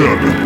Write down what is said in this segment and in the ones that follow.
InObscuria.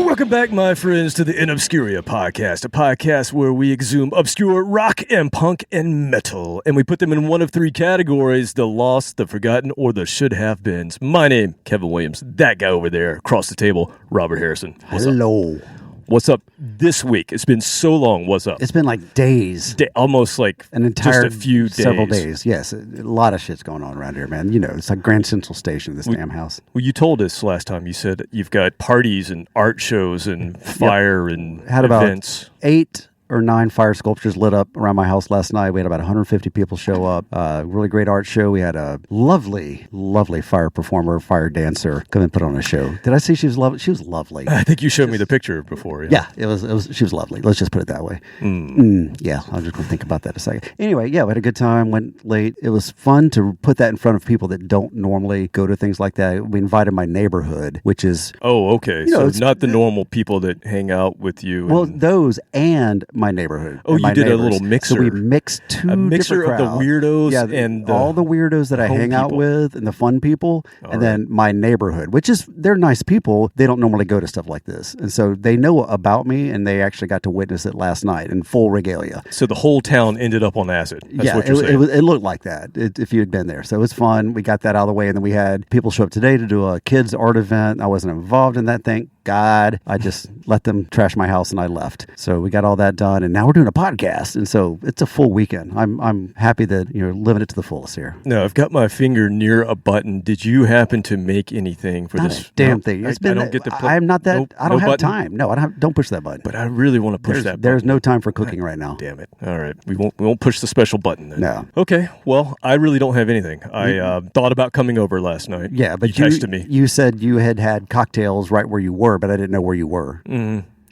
Welcome back, my friends, to the InObscuria podcast, a podcast where we exhume obscure rock and punk and metal, and we put them in one of three categories: the lost, the forgotten, or the should-have-beens. My name, Kevin Williams. That guy over there across the table, Robert Harrison. Hello. What's up this week? It's been so long. What's up? It's been like days. Almost like an entire just a few days. Several days, yes. A lot of shit's going on around here, man. You know, it's like Grand Central Station, this damn house. Well, you told us last time, you said you've got parties and art shows and fire and had events. About 8 or 9 fire sculptures lit up around my house last night. We had about 150 people show up. Really great art show. We had a lovely, lovely fire performer, fire dancer come and put on a show. Did I say she was lovely? She was lovely. I think you showed me the picture before. Yeah, it was. She was lovely. Let's just put it that way. Yeah, I'm just going to think about that a second. Anyway, yeah, we had a good time. Went late. It was fun to put that in front of people that don't normally go to things like that. We invited my neighborhood, which is... Oh, okay. So not the normal people that hang out with you. Well, those and my neighborhood. Oh, you did a little mixer. So we mixed a mixer of the weirdos and all the weirdos that I hang out with and the fun people, and then my neighborhood, which is, they're nice people. They don't normally go to stuff like this. And so they know about me, and they actually got to witness it last night in full regalia. So the whole town ended up on acid. That's what you're saying. It looked like that if you had been there. So it was fun. We got that out of the way, and then we had people show up today to do a kids art event. I wasn't involved in that thing. God, I just let them trash my house and I left. So we got all that done, and now we're doing a podcast, and so it's a full weekend. I'm happy that you're living it to the fullest here. No, I've got my finger near a button. Did you happen to make anything for this? Damn thing. I don't get to play. I'm not that. Nope, I don't have button? time. No, don't push that button. But I really want to push that button. There's no time for cooking right now. Damn it. All right. We won't push the special button then. No. Okay. Well, I really don't have anything. I thought about coming over last night. Yeah, but you texted me. You said you had cocktails right where you were, but I didn't know where you were.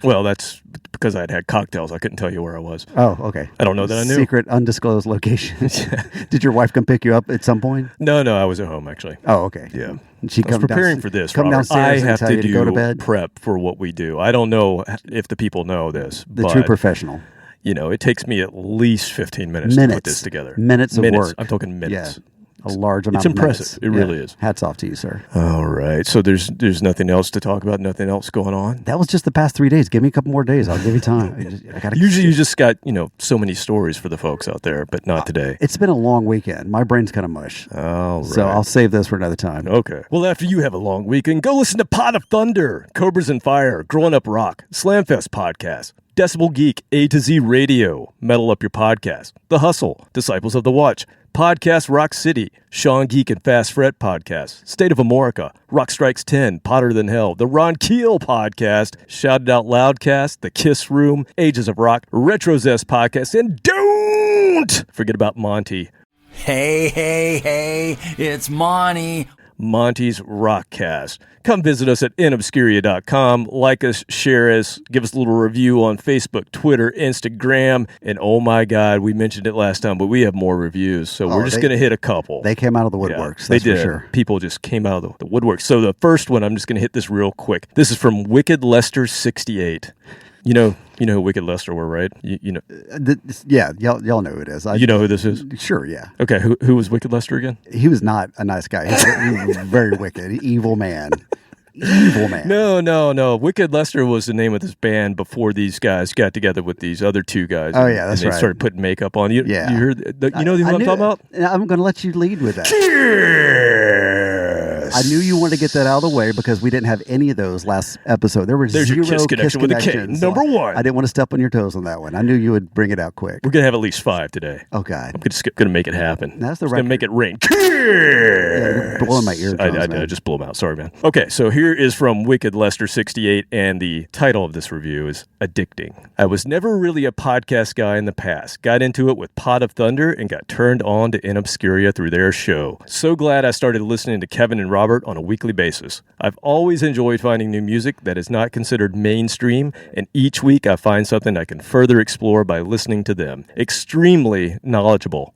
Well, that's because I had cocktails. I couldn't tell you where I was. Oh, okay. I don't know that I knew. Secret, undisclosed location. Did your wife come pick you up at some point? No, I was at home actually. Oh, okay. Yeah. She I was preparing for this. Come downstairs I have and tell you to go to bed. Prep for what we do. I don't know if the people know this. The true professional. You know, it takes me at least 15 minutes to put this together. Minutes of work. I'm talking minutes. Yeah. A large amount of minutes. It's impressive. It really is. Hats off to you, sir. All right. So there's nothing else to talk about, nothing else going on? That was just the past 3 days. Give me a couple more days. I'll give you time. Usually you just got, so many stories for the folks out there, but not today. It's been a long weekend. My brain's kind of mush. All right. So I'll save this for another time. Okay. Well, after you have a long weekend, go listen to Pot of Thunder, Cobras Fire, Growing Up Rock, Slamfest Podcast, Decibel Geek, A to Z Radio, Metal Up Your Podcast, The Hustle, Disciples of the Watch, Podcast Rock City, Sean Geek and Fast Fret Podcast, State of Amorica, Rock Strikes 10, Potter Than Hell, The Ron Keel Podcast, Shout It Out Loudcast, The Kiss Room, Ages of Rock, Retro Zest Podcast, and don't forget about Monty. Hey, it's Monty. Monty's Rockcast. Come visit us at InObscuria.com. Like us, share us, give us a little review on Facebook, Twitter, Instagram, and oh my God, we mentioned it last time, but we have more reviews, so we're just going to hit a couple. They came out of the woodworks, they that's did. for sure. People just came out of the woodworks. So the first one, I'm just going to hit this real quick. This is from Wicked Lester 68. You know who Wicked Lester were, right? You know. Yeah, y'all know who it is. You know who this is? Sure, yeah. Okay, who was Wicked Lester again? He was not a nice guy. He was very wicked, evil man. Evil man. No. Wicked Lester was the name of this band before these guys got together with these other two guys. Oh, yeah, that's and right. They started putting makeup on. You heard? You know who I'm talking about? I'm going to let you lead with that. Cheers! I knew you wanted to get that out of the way because we didn't have any of those last episode. There were There's zero your kiss connection with a K. Number one. I didn't want to step on your toes on that one. I knew you would bring it out quick. We're going to have at least 5 today. Oh, God. I'm just going to make it happen. That's the going to make it rain. Yeah, you're blowing my eardrums, I just blew them out. Sorry, man. Okay, so here is from Wicked Lester 68, and the title of this review is Addicting. I was never really a podcast guy in the past. Got into it with Pot of Thunder and got turned on to InObscuria through their show. So glad I started listening to Kevin and Robert on a weekly basis. I've always enjoyed finding new music that is not considered mainstream, and each week I find something I can further explore by listening to them. Extremely knowledgeable.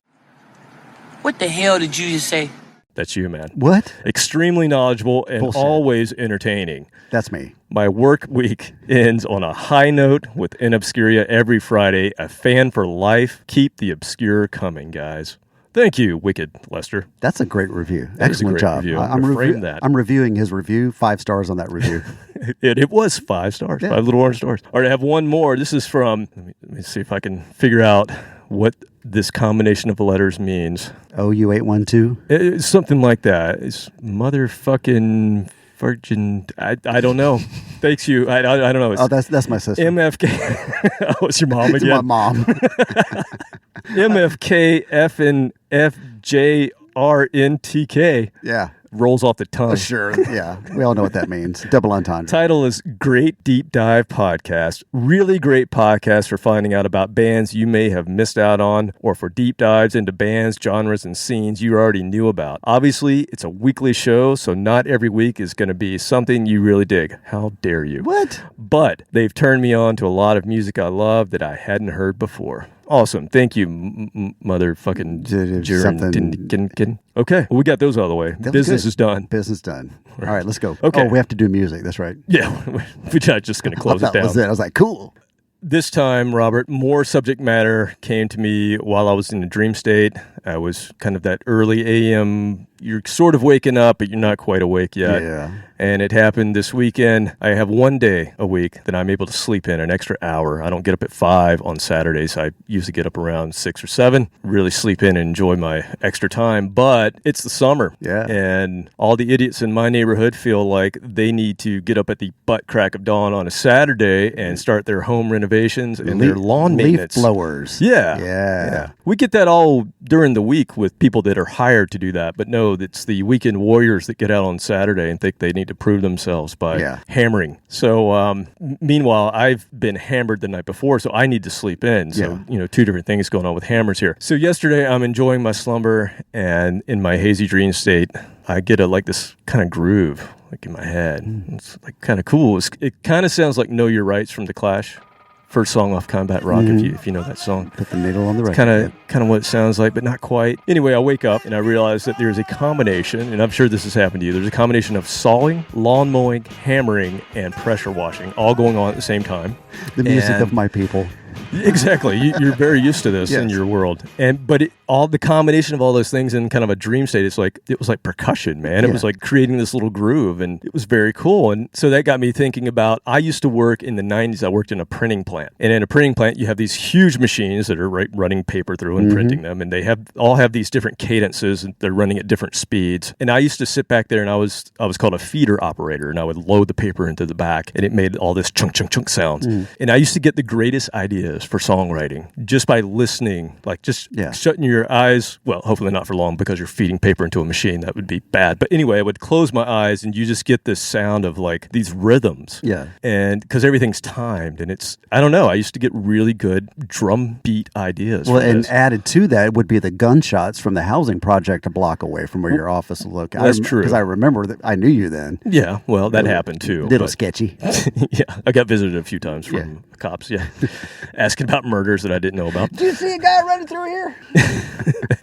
What the hell did you just say? That's you, man. What? Extremely knowledgeable and Bullshit. always entertaining. That's me. My work week ends on a high note with InObscuria every Friday. A fan for life. Keep the obscure coming, guys. Thank you, Wicked Lester. That's a great review. That is a Excellent great job. review. I'm gonna frame that. I'm reviewing his review. 5 stars on that review. It was 5 stars, Yeah. 5 little orange stars. All right, I have one more. This is from, let me see if I can figure out what this combination of letters means. OU812. It's something like that. It's motherfucking virgin. I don't know. Thanks you. I don't know. It's That's my sister. MFK. Oh, it's your mom It's again. my mom. MFK FNFJRNTK Yeah. rolls off the tongue. Sure. Yeah. We all know what that means. Double entendre. Title is Great Deep Dive Podcast. Really great podcast for finding out about bands you may have missed out on, or for deep dives into bands, genres, and scenes you already knew about. Obviously, it's a weekly show, so not every week is going to be something you really dig. How dare you? What? But they've turned me on to a lot of music I love that I hadn't heard before. Awesome. Thank you, motherfucking Something. Okay, well, we got those out of the way. That was Business good. is done. Business done. All right, let's go. Okay. Oh, we have to do music. That's right. Yeah, we're just going to close it That down. was it. I was like, cool. This time, Robert, more subject matter came to me while I was in a dream state. I was kind of that early AM. You're sort of waking up, but you're not quite awake yet. Yeah. And it happened this weekend. I have one day a week that I'm able to sleep in, an extra hour. I don't get up at 5 on Saturdays. I usually get up around 6 or 7, really sleep in and enjoy my extra time. But it's the summer. Yeah. And all the idiots in my neighborhood feel like they need to get up at the butt crack of dawn on a Saturday and start their home renovations and their lawn maintenance. Leaf blowers. Yeah. Yeah. We get that all during the week with people that are hired to do that. But no, it's the weekend warriors that get out on Saturday and think they need to prove themselves by hammering. So meanwhile, I've been hammered the night before, so I need to sleep in. So, two different things going on with hammers here. So yesterday, I'm enjoying my slumber, and in my hazy dream state, I get this kind of groove in my head. It's kind of cool. It kind of sounds like Know Your Rights from The Clash. First song off Combat Rock, if you know that song. Put the needle on the record. Kind of what it sounds like, but not quite. Anyway, I wake up and I realize that there's a combination, and I'm sure this has happened to you, there's a combination of sawing, lawn mowing, hammering, and pressure washing, all going on at the same time. The music of my people. Exactly. You're very used to this in your world. But all the combination of all those things in kind of a dream state, it was like percussion, man. It was like creating this little groove, and it was very cool. And so that got me thinking about, I used to work in the 90s. I worked in a printing plant. And in a printing plant, you have these huge machines that are running paper through and printing them. And they all have these different cadences, and they're running at different speeds. And I used to sit back there, and I was called a feeder operator, and I would load the paper into the back, and it made all this chunk, chunk, chunk sounds. And I used to get the greatest ideas for songwriting just by listening, shutting your eyes. Well, hopefully not for long, because you're feeding paper into a machine. That would be bad. But anyway, I would close my eyes, and you just get this sound of these rhythms. Yeah. And because everything's timed, and I don't know, I used to get really good drum beat ideas. Well, from and this. added to that would be the gunshots from the housing project a block away from where your office is located. That's true. Because I remember that I knew you then. Yeah, well, that happened too. Little sketchy. Yeah, I got visited a few times from cops, asking about murders that I didn't know about. Did you see a guy running through here?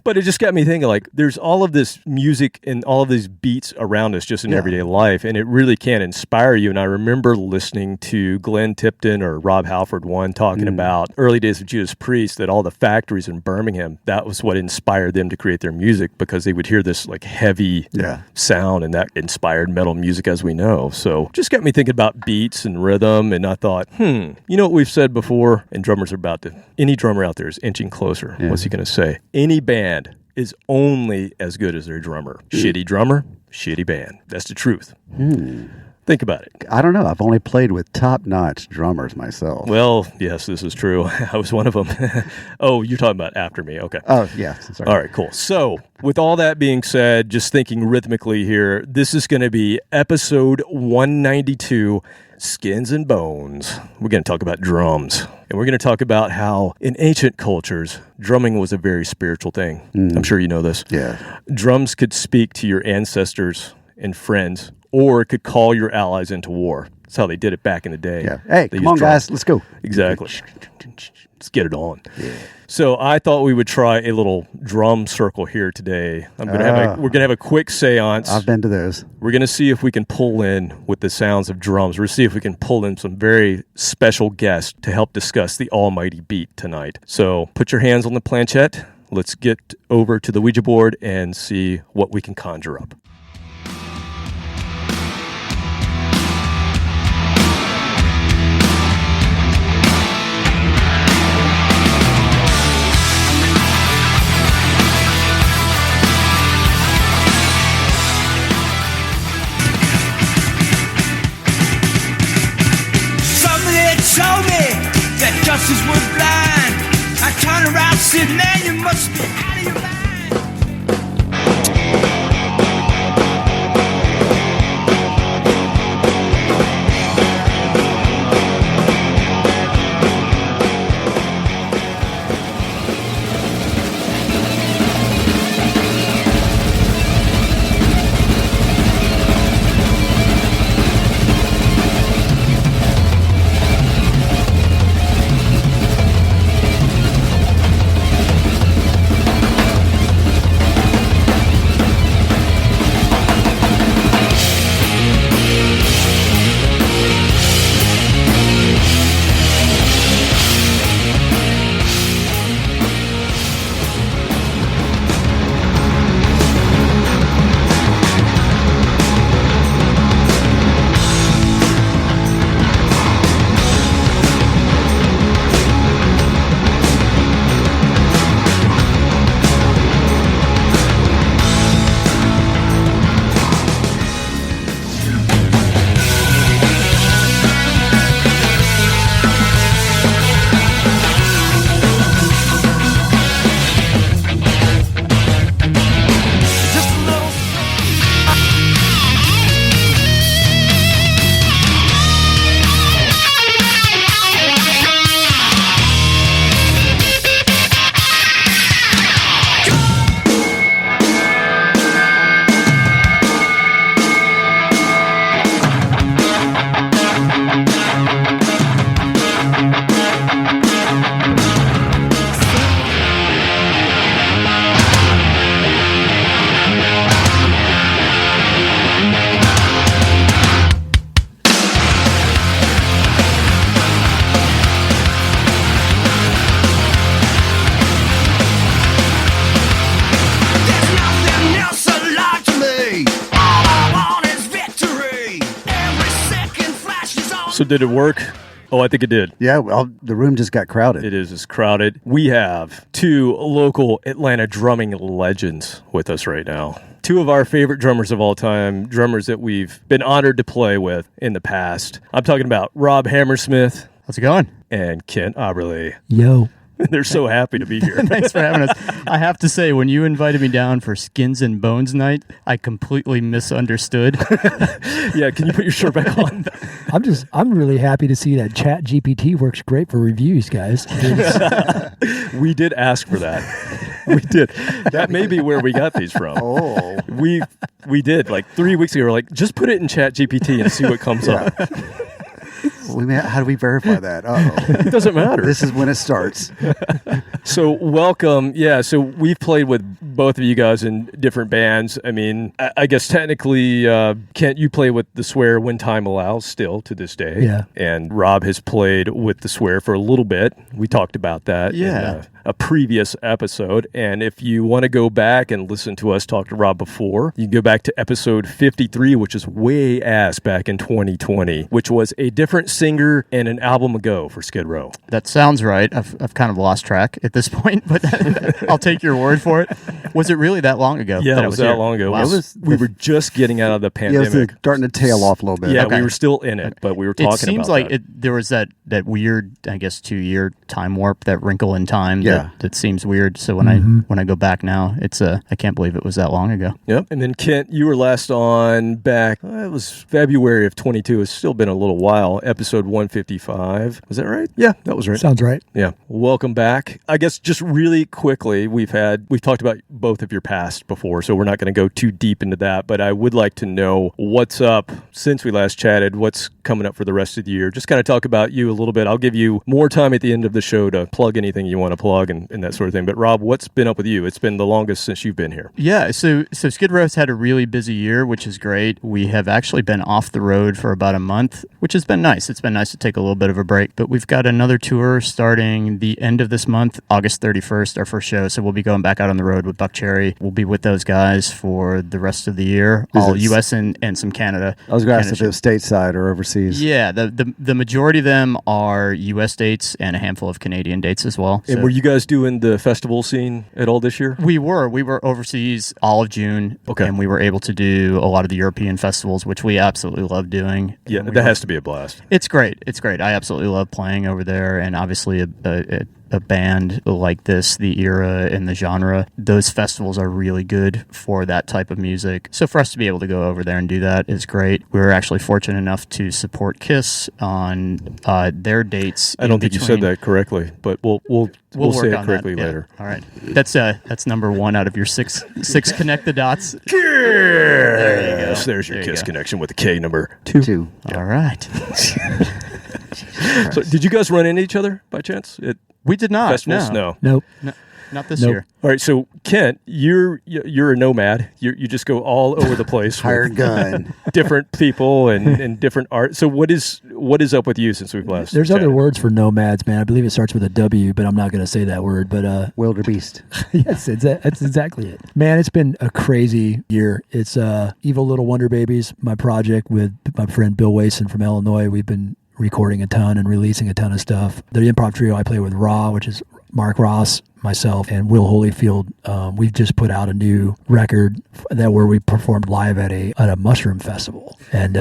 But it just got me thinking, there's all of this music and all of these beats around us just in everyday life, and it really can inspire you. And I remember listening to Glenn Tipton or Rob Halford talking about early days of Judas Priest, that all the factories in Birmingham, that was what inspired them to create their music, because they would hear this heavy sound, and that inspired metal music as we know. So just got me thinking about beats and rhythm, and I thought, you know what we've said before, and drummers are any drummer out there is inching closer. What's he going to say? Any band is only as good as their drummer. Shitty drummer, shitty band. That's the truth. Think about it. I don't know. I've only played with top-notch drummers myself. Well, yes, this is true. I was one of them. Oh, you're talking about after me. Okay. Oh, yeah. Sorry. All right, cool. So, with all that being said, just thinking rhythmically here, this is going to be episode 192, Skins and Bones. We're going to talk about drums. And we're going to talk about how in ancient cultures, drumming was a very spiritual thing. I'm sure you know this. Yeah. Drums could speak to your ancestors and friends, or it could call your allies into war. That's how they did it back in the day. Yeah. Hey, They come on, used drums. guys. Let's go. Exactly. Let's get it on. Yeah. So I thought we would try a little drum circle here today. We're gonna have a quick seance. I've been to those. We're gonna see if we can pull in with the sounds of drums. We're gonna see if we can pull in some very special guests to help discuss the almighty beat tonight. So put your hands on the planchette. Let's get over to the Ouija board and see what we can conjure up. Told me that justice was blind. I turned around, said, man, you must be out of your mind. So did it work? Oh, I think it did. Yeah, well, the room just got crowded. It's crowded. We have two local Atlanta drumming legends with us right now. Two of our favorite drummers of all time, drummers that we've been honored to play with in the past. I'm talking about Rob Hammersmith. How's it going? And Kent Aberle. Yo. They're so happy to be here. Thanks for having us. I have to say, when you invited me down for Skins and Bones night, I completely misunderstood. Yeah, can you put your shirt back on? I'm really happy to see that Chat GPT works great for reviews, guys. We did ask for that. We did. That may be where we got these from. Oh. We did. Like 3 weeks ago, we're like, just put it in Chat GPT and see what comes up. How do we verify that? Uh-oh. It doesn't matter. This is when it starts. So welcome. Yeah, so we've played with both of you guys in different bands. I mean, I guess technically, Kent, you play with The Swear when time allows still to this day. Yeah. And Rob has played with The Swear for a little bit. We talked about that in a previous episode. And if you want to go back and listen to us talk to Rob before, you can go back to episode 53, which is way ass back in 2020, which was a different singer and an album ago for Skid Row. That sounds right. I've kind of lost track at this point, but I'll take your word for it. Was it really that long ago? Yeah, it was that long ago. Wow. We were just getting out of the pandemic. Yeah, it was starting to tail off a little bit. Yeah, Okay. we were still in it, but we were talking about it seems like there was that weird, I guess, 2-year time warp, that wrinkle in time that seems weird. So when I go back now, I can't believe it was that long ago. Yep. And then Kent, you were last on back, it was February of 22. It's still been a little while. Episode 155. Was that right? Yeah, that was right. Sounds right. Yeah. Welcome back. I guess just really quickly, we've talked about both of your past before, so we're not going to go too deep into that, but I would like to know what's up since we last chatted, what's coming up for the rest of the year. Just kind of talk about you a little bit. I'll give you more time at the end of the show to plug anything you want to plug and that sort of thing. But Rob, what's been up with you? It's been the longest since you've been here. Yeah, so Skid Row's had a really busy year, which is great. We have actually been off the road for about a month, which has been nice. It's been nice to take a little bit of a break, but we've got another tour starting the end of this month, August 31st, our first show. So we'll be going back out on the road with Buck Cherry. We'll be with those guys for the rest of the year, all U.S. and some Canada. I was going to ask if it was stateside or overseas. Yeah, the majority of them are U.S. dates and a handful of Canadian dates as well. And were you guys doing the festival scene at all this year? We were overseas all of June, and we were able to do a lot of the European festivals, which we absolutely love doing. Yeah, that has to be a blast. It's great. I absolutely love playing over there, and obviously a band like this, the era and the genre, those festivals are really good for that type of music. So for us to be able to go over there and do that is great. We were actually fortunate enough to support KISS on their dates. I don't think you said that correctly, but we'll say it correctly later. All right. That's number one out of your six connect the dots. There you go. There's your KISS connection with the K number 2. All right. So did you guys run into each other by chance? We did not. Festivals? No. Nope. No, not this year. All right, so Kent, you're a nomad. You just go all over the place. Hired gun. Different people and different art. So what is up with you since we've last There's chatted? other words for nomads, man. I believe it starts with a W, but I'm not going to say that word. But Wildebeest. yes, that's exactly it. Man, it's been a crazy year. It's Evil Little Wonder Babies, my project with my friend Bill Wason from Illinois. We've been recording a ton and releasing a ton of stuff. The improv trio I play with, Raw, which is Mark Ross, myself, and Will Holyfield. We've just put out a new record where we performed live at a mushroom festival, and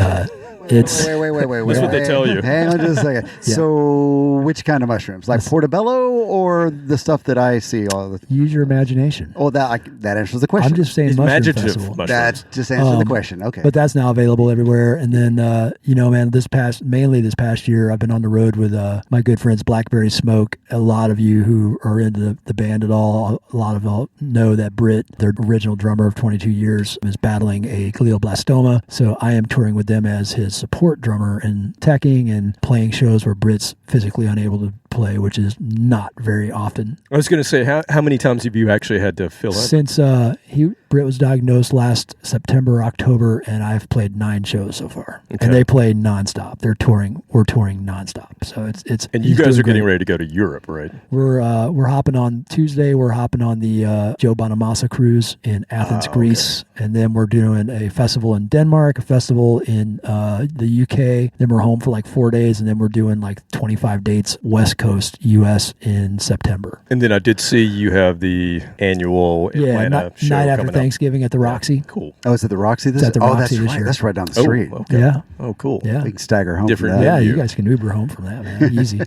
it's Wait. That's what they tell you. Hang on just a second. Yeah. So, which kind of mushrooms? Like portobello or the stuff that I see all the? use your imagination. Oh, that answers the question. I'm just saying It's mushroom imaginative festival. mushrooms. That just answered the question. Okay. But that's now available everywhere. And then, man, this past year, I've been on the road with my good friends Blackberry Smoke. A lot of you who are into the band at all, a lot of you know that Britt, their original drummer of 22 years, is battling a glioblastoma. So I am touring with them as his support drummer and teching and playing shows where Britt's physically unable to play, which is not very often. I was going to say, how many times have you actually had to fill in? Since Britt was diagnosed last September, October, and I've played 9 shows so far. Okay. And they play nonstop. We're touring nonstop. So it's And you guys are getting ready to go to Europe, right? We're hopping on Tuesday. We're hopping on the Joe Bonamassa cruise in Athens, Greece, and then we're doing a festival in Denmark, a festival in the UK. Then we're home for like 4 days, and then we're doing like 25 dates West Coast U.S. in September. And then I did see you have the annual Atlanta show night after coming Thanksgiving at the Roxy. Cool. Oh, is it the Roxy? It's at the Roxy that's this right. year. That's right down the street. Okay. Yeah. Oh, cool. Yeah. We can stagger home. Different from that. Yeah, venue. you guys can Uber home from that, man. Easy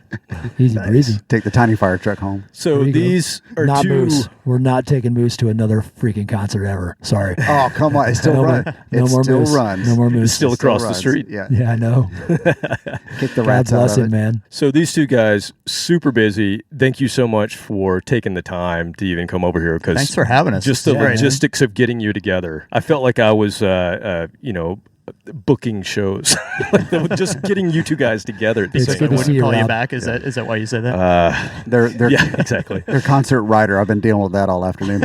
breezy. Take the tiny fire truck home. So There you go. these are Not two. Moose. We're not taking Moose to another freaking concert ever. Sorry. Oh, come on. It's still No run. more- no It more still Moose. runs. No more Moose. It's still It still across the runs. street. Yeah. Yeah, I know. Kick the God rats out bless of him, it. man. So these two guys, super busy. Thank you so much for taking the time to even come over here. Because Thanks for having us. just the This is great. logistics of getting you together. I felt like I was, booking shows, just getting you two guys together at the It's same good to time. see you, Call you Rob. back? Is that why you said that? They're Yeah, exactly. They're concert writer. I've been dealing with that all afternoon,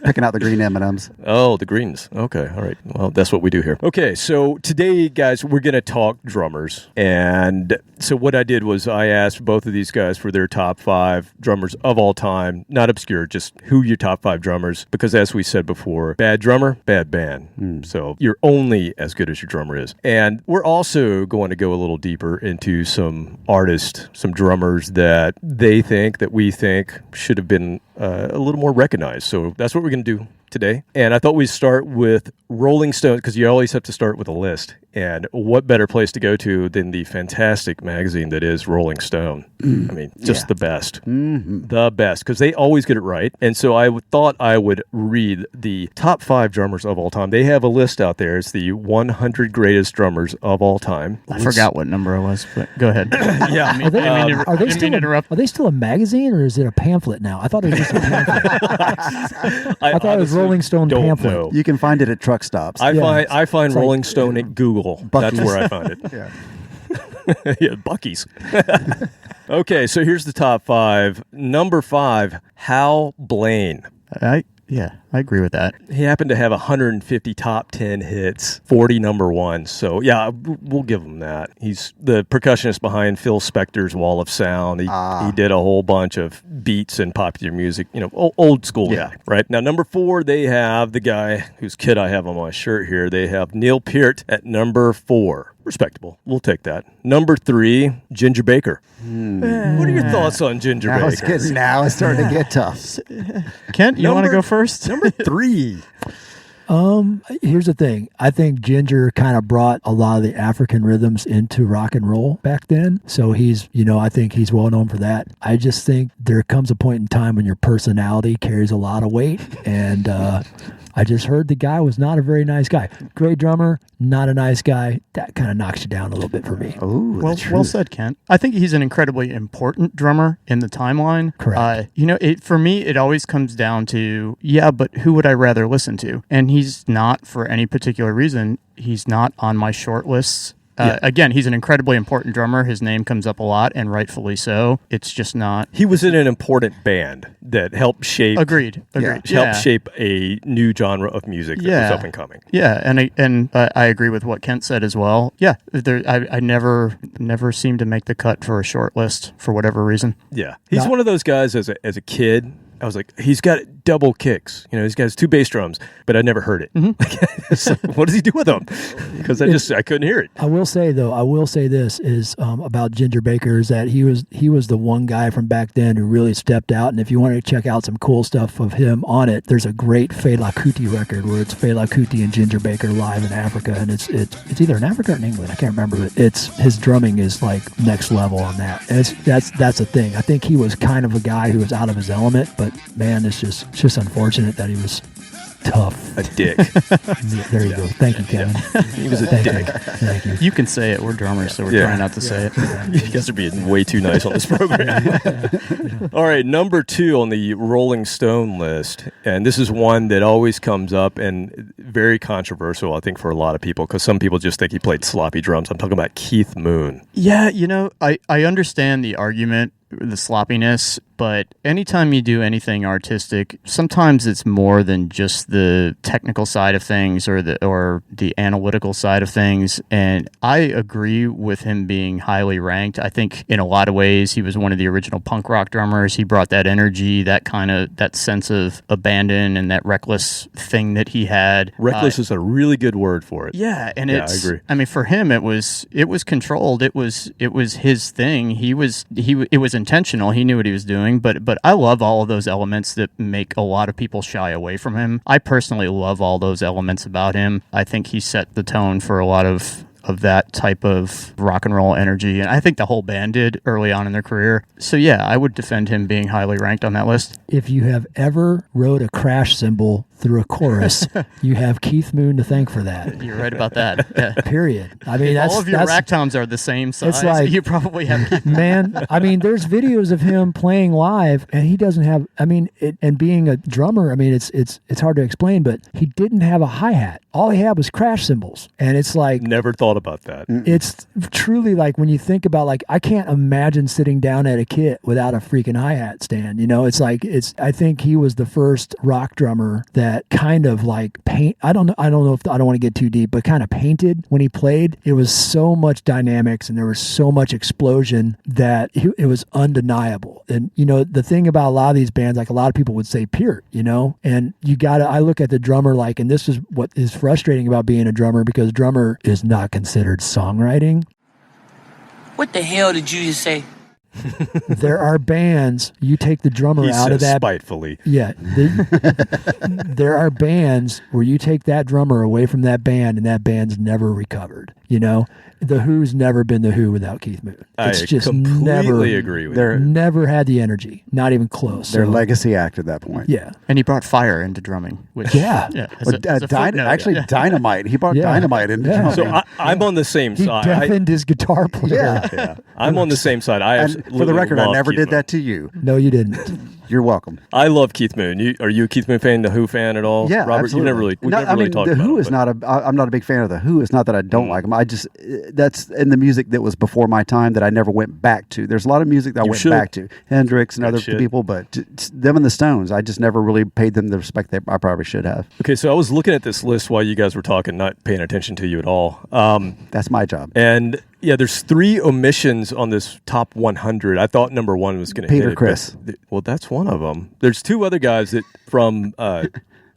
picking out the green M&Ms. Oh, the greens. Okay, all right. Well, that's what we do here. Okay, so today, guys, we're going to talk drummers. And so what I did was I asked both of these guys for their top 5 drummers of all time, not obscure, just who your top 5 drummers, because as we said before, bad drummer, bad band. So you're only as good as your drummer is. And we're also going to go a little deeper into some artists, some drummers that we think should have been a little more recognized. So that's what we're going to do today. And I thought we'd start with Rolling Stone, because you always have to start with a list. And what better place to go to than the fantastic magazine that is Rolling Stone? I mean, just the best. The best, because they always get it right. And so I thought I would read the top 5 drummers of all time. They have a list out there. It's the 100 greatest drummers of all time. I forgot what number it was, but go ahead. Yeah. Are they still a magazine, or is it a pamphlet now? I thought it was just a pamphlet. I thought it was Rolling Stone pamphlet. Know. You can find it at truck stops. I find Rolling Stone at Google. Buc-ee's. That's where I find it. Yeah, Buc-ee's. Okay, so here's the top 5. Number 5, Hal Blaine. I agree with that. He happened to have 150 top 10 hits, 40 number ones. So, yeah, we'll give him that. He's the percussionist behind Phil Spector's Wall of Sound. He did a whole bunch of beats and popular music, old school guy, right? Now, number 4, they have the guy whose kid I have on my shirt here. They have Neil Peart at number 4. Respectable. We'll take that. Number 3, Ginger Baker. What are your thoughts on Ginger Baker? Now it's starting to get tough. Kent, you want to go first? Number 3. Here's the thing. I think Ginger kind of brought a lot of the African rhythms into rock and roll back then. So he's, I think he's well known for that. I just think there comes a point in time when your personality carries a lot of weight. And I just heard the guy was not a very nice guy. Great drummer, not a nice guy. That kind of knocks you down a little bit for me. Oh, well said, Kent. I think he's an incredibly important drummer in the timeline. Correct. For me, it always comes down to, but who would I rather listen to? And he's not, for any particular reason, he's not on my short lists. Again, he's an incredibly important drummer. His name comes up a lot, and rightfully so. It's just not. He was in an important band that helped shape. Agreed. Helped shape a new genre of music that was up and coming. Yeah, and I agree with what Kent said as well. Yeah, I never seem to make the cut for a short list for whatever reason. Yeah, he's one of those guys as a kid. I was like, he's got double kicks. He's got 2 bass drums, but I never heard it. Like, what does he do with them? Because I couldn't hear it. I will say this is about Ginger Baker, is that he was the one guy from back then who really stepped out. And if you want to check out some cool stuff of him on it, there's a great Fela Kuti record where it's Fela Kuti and Ginger Baker live in Africa, and it's either in Africa or in England. I can't remember, but his drumming is like next level on that. And that's the thing. I think he was kind of a guy who was out of his element, but man, it's just unfortunate that he was tough. A dick. There you go. Thank you, Kevin. He was a dick. Thank you. You can say it. We're drummers, so we're trying not to say it. You guys are being way too nice on this program. All right, number 2 on the Rolling Stone list, and this is one that always comes up and very controversial, I think, for a lot of people, because some people just think he played sloppy drums. I'm talking about Keith Moon. Yeah, I understand the argument, the sloppiness, but anytime you do anything artistic, sometimes it's more than just the technical side of things or the analytical side of things. And I agree with him being highly ranked. I think in a lot of ways he was one of the original punk rock drummers. He brought that energy, that sense of abandon and that reckless thing that he had. Reckless is a really good word for it. Yeah, and I agree. I mean, for him, it was controlled. It was his thing. It was intentional. He knew what he was doing. But I love all of those elements that make a lot of people shy away from him. I personally love all those elements about him. I think he set the tone for a lot of that type of rock and roll energy, and I think the whole band did early on in their career. So yeah, I would defend him being highly ranked on that list. If you have ever rode a crash cymbal through a chorus, you have Keith Moon to thank for that. You're right about that. Yeah. Period. I mean, all of your rack toms are the same size. It's like, you probably have Keith Moon. Man, I mean, there's videos of him playing live, and he doesn't have. I mean, and being a drummer, I mean, it's hard to explain, but he didn't have a hi-hat. All he had was crash cymbals, and it's like never thought about that. It's truly like when you think about, like, I can't imagine sitting down at a kit without a freaking hi-hat stand. It's like I think he was the first rock drummer that kind of like I don't know if I don't want to get too deep, but kind of painted when he played. It was so much dynamics and there was so much explosion that it was undeniable. And the thing about a lot of these bands, like a lot of people would say Peart, and I look at the drummer like, and this is what is frustrating about being a drummer, because drummer is not considered songwriting. What the hell did you just say? There are bands, you take the drummer He out of says that. spitefully. Yeah. There are bands where you take that drummer away from that band and that band's never recovered. You know, the Who's never been the Who without Keith Moon. It's I just completely agree with you. never had the energy, not even close. Their So, legacy act at that point. yeah. And he brought fire into drumming. Which, Yeah. as Well, a- as a footnote, actually, yeah. dynamite. He brought Yeah. dynamite into Yeah. drumming. So I'm on the same He side. deafened his guitar player. Yeah. I'm on the same side. I And for the record, I never did that to you. No, you didn't. You're welcome. I love Keith Moon. Are you a Keith Moon fan, the Who fan at all? Yeah, Robert, absolutely. you never really, we No, never I really mean, talked the about Who it, is but- not I'm not a big fan of the Who. It's not that I don't like them. I just that's in the music that was before my time that I never went back to. There's a lot of music that I went should. back to, Hendrix and Good other shit. people, but them and the Stones, I just never really paid them the respect that I probably should have. Okay, so I was looking at this list while you guys were talking, not paying attention to you at all. That's my job. And yeah, there's 3 omissions on this top 100. I thought number 1 was going to Peter hit it, Criss. but well, that's one of them. There's 2 other guys that from I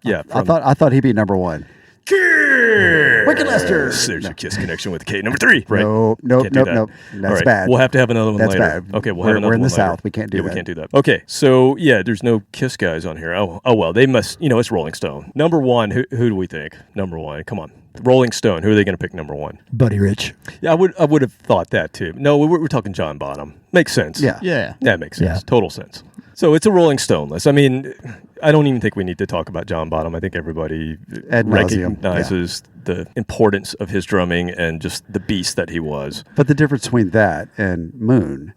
thought he'd be number one. Wicked Lester. There's a Kiss connection with K. Number 3. Right? Nope. Can't do that. That's All right, bad. We'll have to have another one That's later. bad. Okay, we'll We're- have another we're in one the later. South. We can't do Yeah, that. we can't do that. Okay, so yeah, there's no Kiss guys on here. Oh well, they must. It's Rolling Stone. Number 1. Who do we think? Number 1. Come on, Rolling Stone. Who are they going to pick number 1? Buddy Rich. Yeah, I would have thought that too. No, we're talking John Bonham. Makes sense. Yeah. Yeah. That makes sense. Yeah. Total sense. So it's a Rolling Stone list. I mean, I don't even think we need to talk about John Bonham. I think everybody Ad nauseam, recognizes the importance of his drumming and just the beast that he was. But the difference between that and Moon,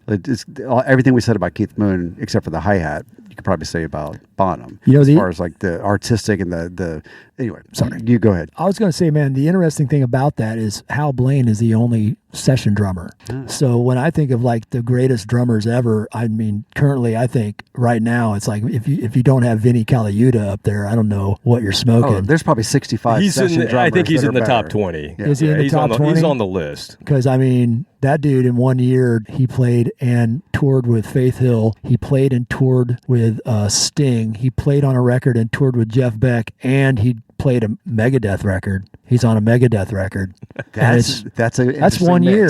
everything we said about Keith Moon, except for the hi-hat, you could probably say about Bonham. As far as like the artistic and the anyway. Sorry, you go ahead. I was going to say, man, the interesting thing about that is Hal Blaine is the only session drummer. So when I think of like the greatest drummers ever, I mean, currently I think right now it's like if you don't have Vinny Colaiuta up there, I don't know what you're smoking. Oh, there's probably 65 He's session in. drummers I think he's that in the are top better. 20. Yeah. Is he in the he's top 20? He's on the list. Because, I mean, that dude in 1 year, he played and toured with Faith Hill. He played and toured with Sting. He played on a record and toured with Jeff Beck. And he played a Megadeth record. He's on a Megadeth record. That's 1 year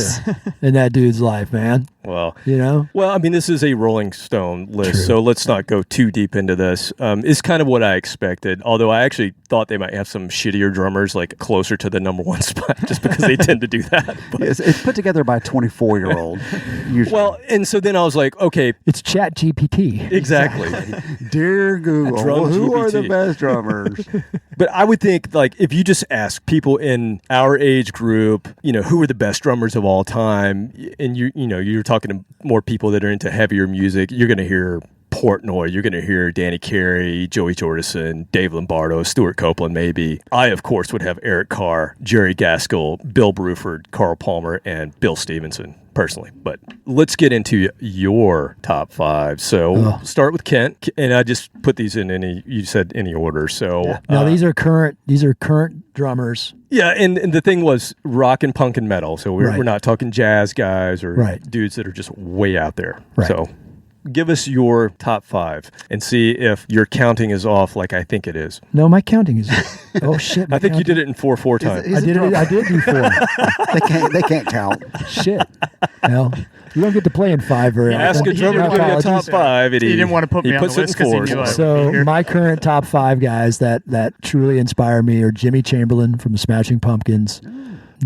in that dude's life, man. Well, Well, I mean, this is a Rolling Stone list, True. so let's not go too deep into this. It's kind of what I expected, although I actually thought they might have some shittier drummers, like closer to the number 1 spot, just because they tend to do that. But, It's put together by a 24-year-old. Usually. well, and so then I was like, okay, it's Chat GPT. exactly. Dear Google, Drum who are the GPT. best drummers? But I would think, like, if you just ask people in our age group, who are the best drummers of all time, and you're talking to more people that are into heavier music, you're going to hear Portnoy, you're going to hear Danny Carey, Joey Jordison, Dave Lombardo, Stuart Copeland, maybe. I, of course, would have Eric Carr, Jerry Gaskell, Bill Bruford, Carl Palmer, and Bill Stevenson, personally. But let's get into your top 5. So start with Kent, and I just put these in you said any order. So Now these are current drummers. yeah, and the thing was rock and punk and metal. So we're Right. not talking jazz guys or Right. dudes that are just way out there. Right. So give us your top 5 and see if your counting is off like I think it is. No, my counting is. Oh shit! I think you did it in 4 times. I did it. I did do 4. They can't count. Shit. Well, you don't get to play in 5 very often. Ask a drummer to My give you a apologies. top 5. And He didn't want to put me on puts the it in list because he 4s. knew I would So be here. my current top 5 guys that truly inspire me are Jimmy Chamberlain from the Smashing Pumpkins,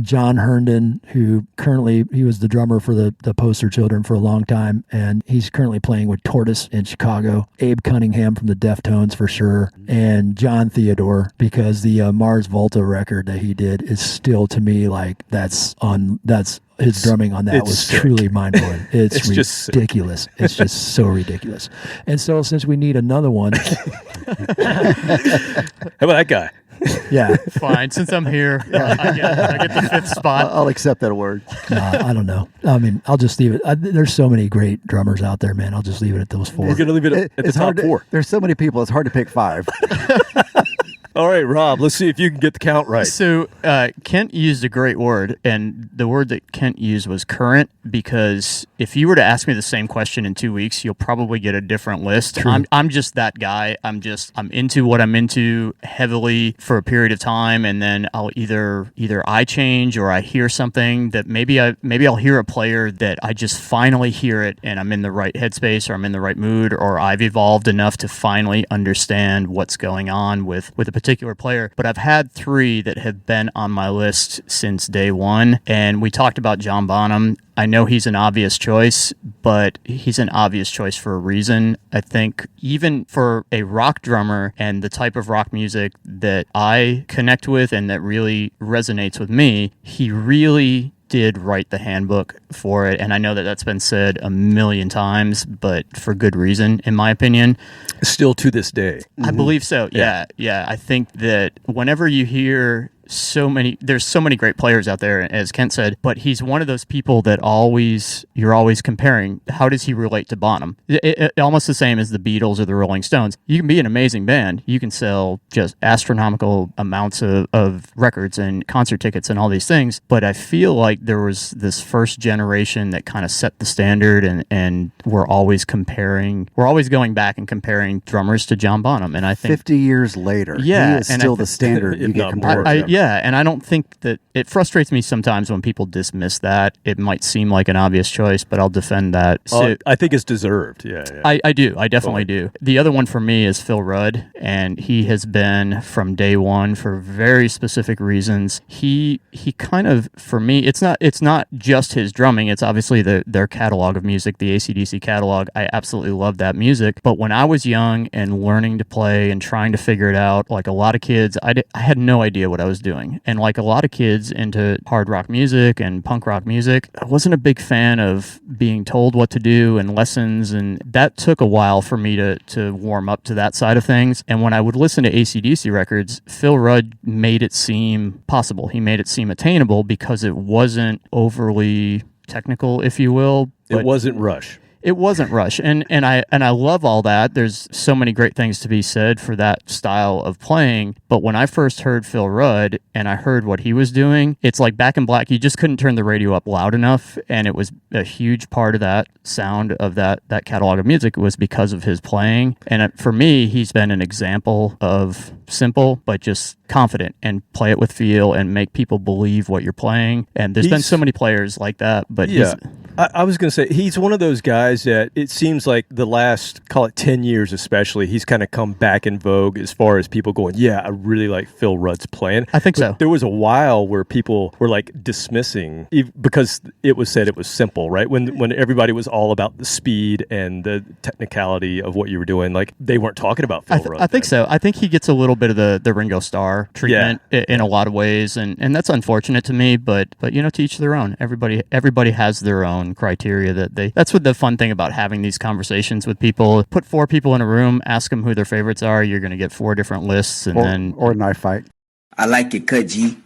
John Herndon, who currently he was the drummer for the Poster Children for a long time, and he's currently playing with Tortoise in Chicago. Abe Cunningham from the Deftones for sure, and John Theodore, because the Mars Volta record that he did is still to me like that's his drumming on that It's was sick. truly mind blowing. It's just sick. ridiculous. It's just so ridiculous. And so since we need another one, How about that guy? yeah, Fine, since I'm here, I get the 5th spot. I'll accept that award. I don't know. I mean, I'll just leave it. There's so many great drummers out there, man. I'll just leave it at those 4. We're going to leave it at the It's top hard 4. There's so many people. It's hard to pick 5. All right, Rob, let's see if you can get the count right. So Kent used a great word, and the word that Kent used was current, because if you were to ask me the same question in 2 weeks, you'll probably get a different list. I'm just that guy. I'm into what I'm into heavily for a period of time, and then I'll either I change or I hear something that maybe I'll hear a player that I just finally hear it and I'm in the right headspace or I'm in the right mood or I've evolved enough to finally understand what's going on with a particular player. But I've had 3 that have been on my list since day one, and we talked about John Bonham. I know he's an obvious choice, but he's an obvious choice for a reason. I think even for a rock drummer and the type of rock music that I connect with and that really resonates with me, he really did write the handbook for it. And I know that that's been said a million times, but for good reason, in my opinion. Still to this day. I believe so. Yeah. I think that whenever you hear there's so many great players out there, as Kent said, but he's one of those people that you're always comparing. How does he relate to Bonham? It almost the same as the Beatles or the Rolling Stones. You can be an amazing band. You can sell just astronomical amounts of records and concert tickets and all these things. But I feel like there was this first generation that kind of set the standard, and we're always going back and comparing drummers to John Bonham. And I think 50 years later, he is still the standard you get compared to. Yeah, and I don't think that it frustrates me sometimes when people dismiss that. It might seem like an obvious choice, but I'll defend that. So, I think it's deserved. Yeah. I do. I definitely do. The other one for me is Phil Rudd, and he has been from day one for very specific reasons. He kind of, for me, it's not just his drumming. It's obviously their catalog of music, the AC/DC catalog. I absolutely love that music. But when I was young and learning to play and trying to figure it out, like a lot of kids, I had no idea what I was doing. And like a lot of kids into hard rock music and punk rock music, I wasn't a big fan of being told what to do and lessons, and that took a while for me to warm up to that side of things. And when I would listen to AC/DC records, Phil Rudd made it seem possible. He made it seem attainable because it wasn't overly technical, if you will. It wasn't Rush. It wasn't Rush, and I love all that. There's so many great things to be said for that style of playing. But when I first heard Phil Rudd and I heard what he was doing, it's like Back in Black. You just couldn't turn the radio up loud enough, and it was a huge part of that sound of that catalog of music was because of his playing. And for me, he's been an example of simple but just confident and play it with feel and make people believe what you're playing. And there's been so many players like that, but I was going to say, he's one of those guys that it seems like the last, call it 10 years especially, he's kind of come back in vogue as far as people going, yeah, I really like Phil Rudd's playing. I think so. There was a while where people were like dismissing, because it was said it was simple, right? When everybody was all about the speed and the technicality of what you were doing, like they weren't talking about Phil Rudd. I think so. I think he gets a little bit of the Ringo Starr treatment in a lot of ways, and that's unfortunate to me, but to each their own. Everybody has their own criteria that's what the fun thing about having these conversations with people. Put 4 people in a room, ask them who their favorites are. You're going to get 4 different lists, and or a knife fight. I like it, cut G.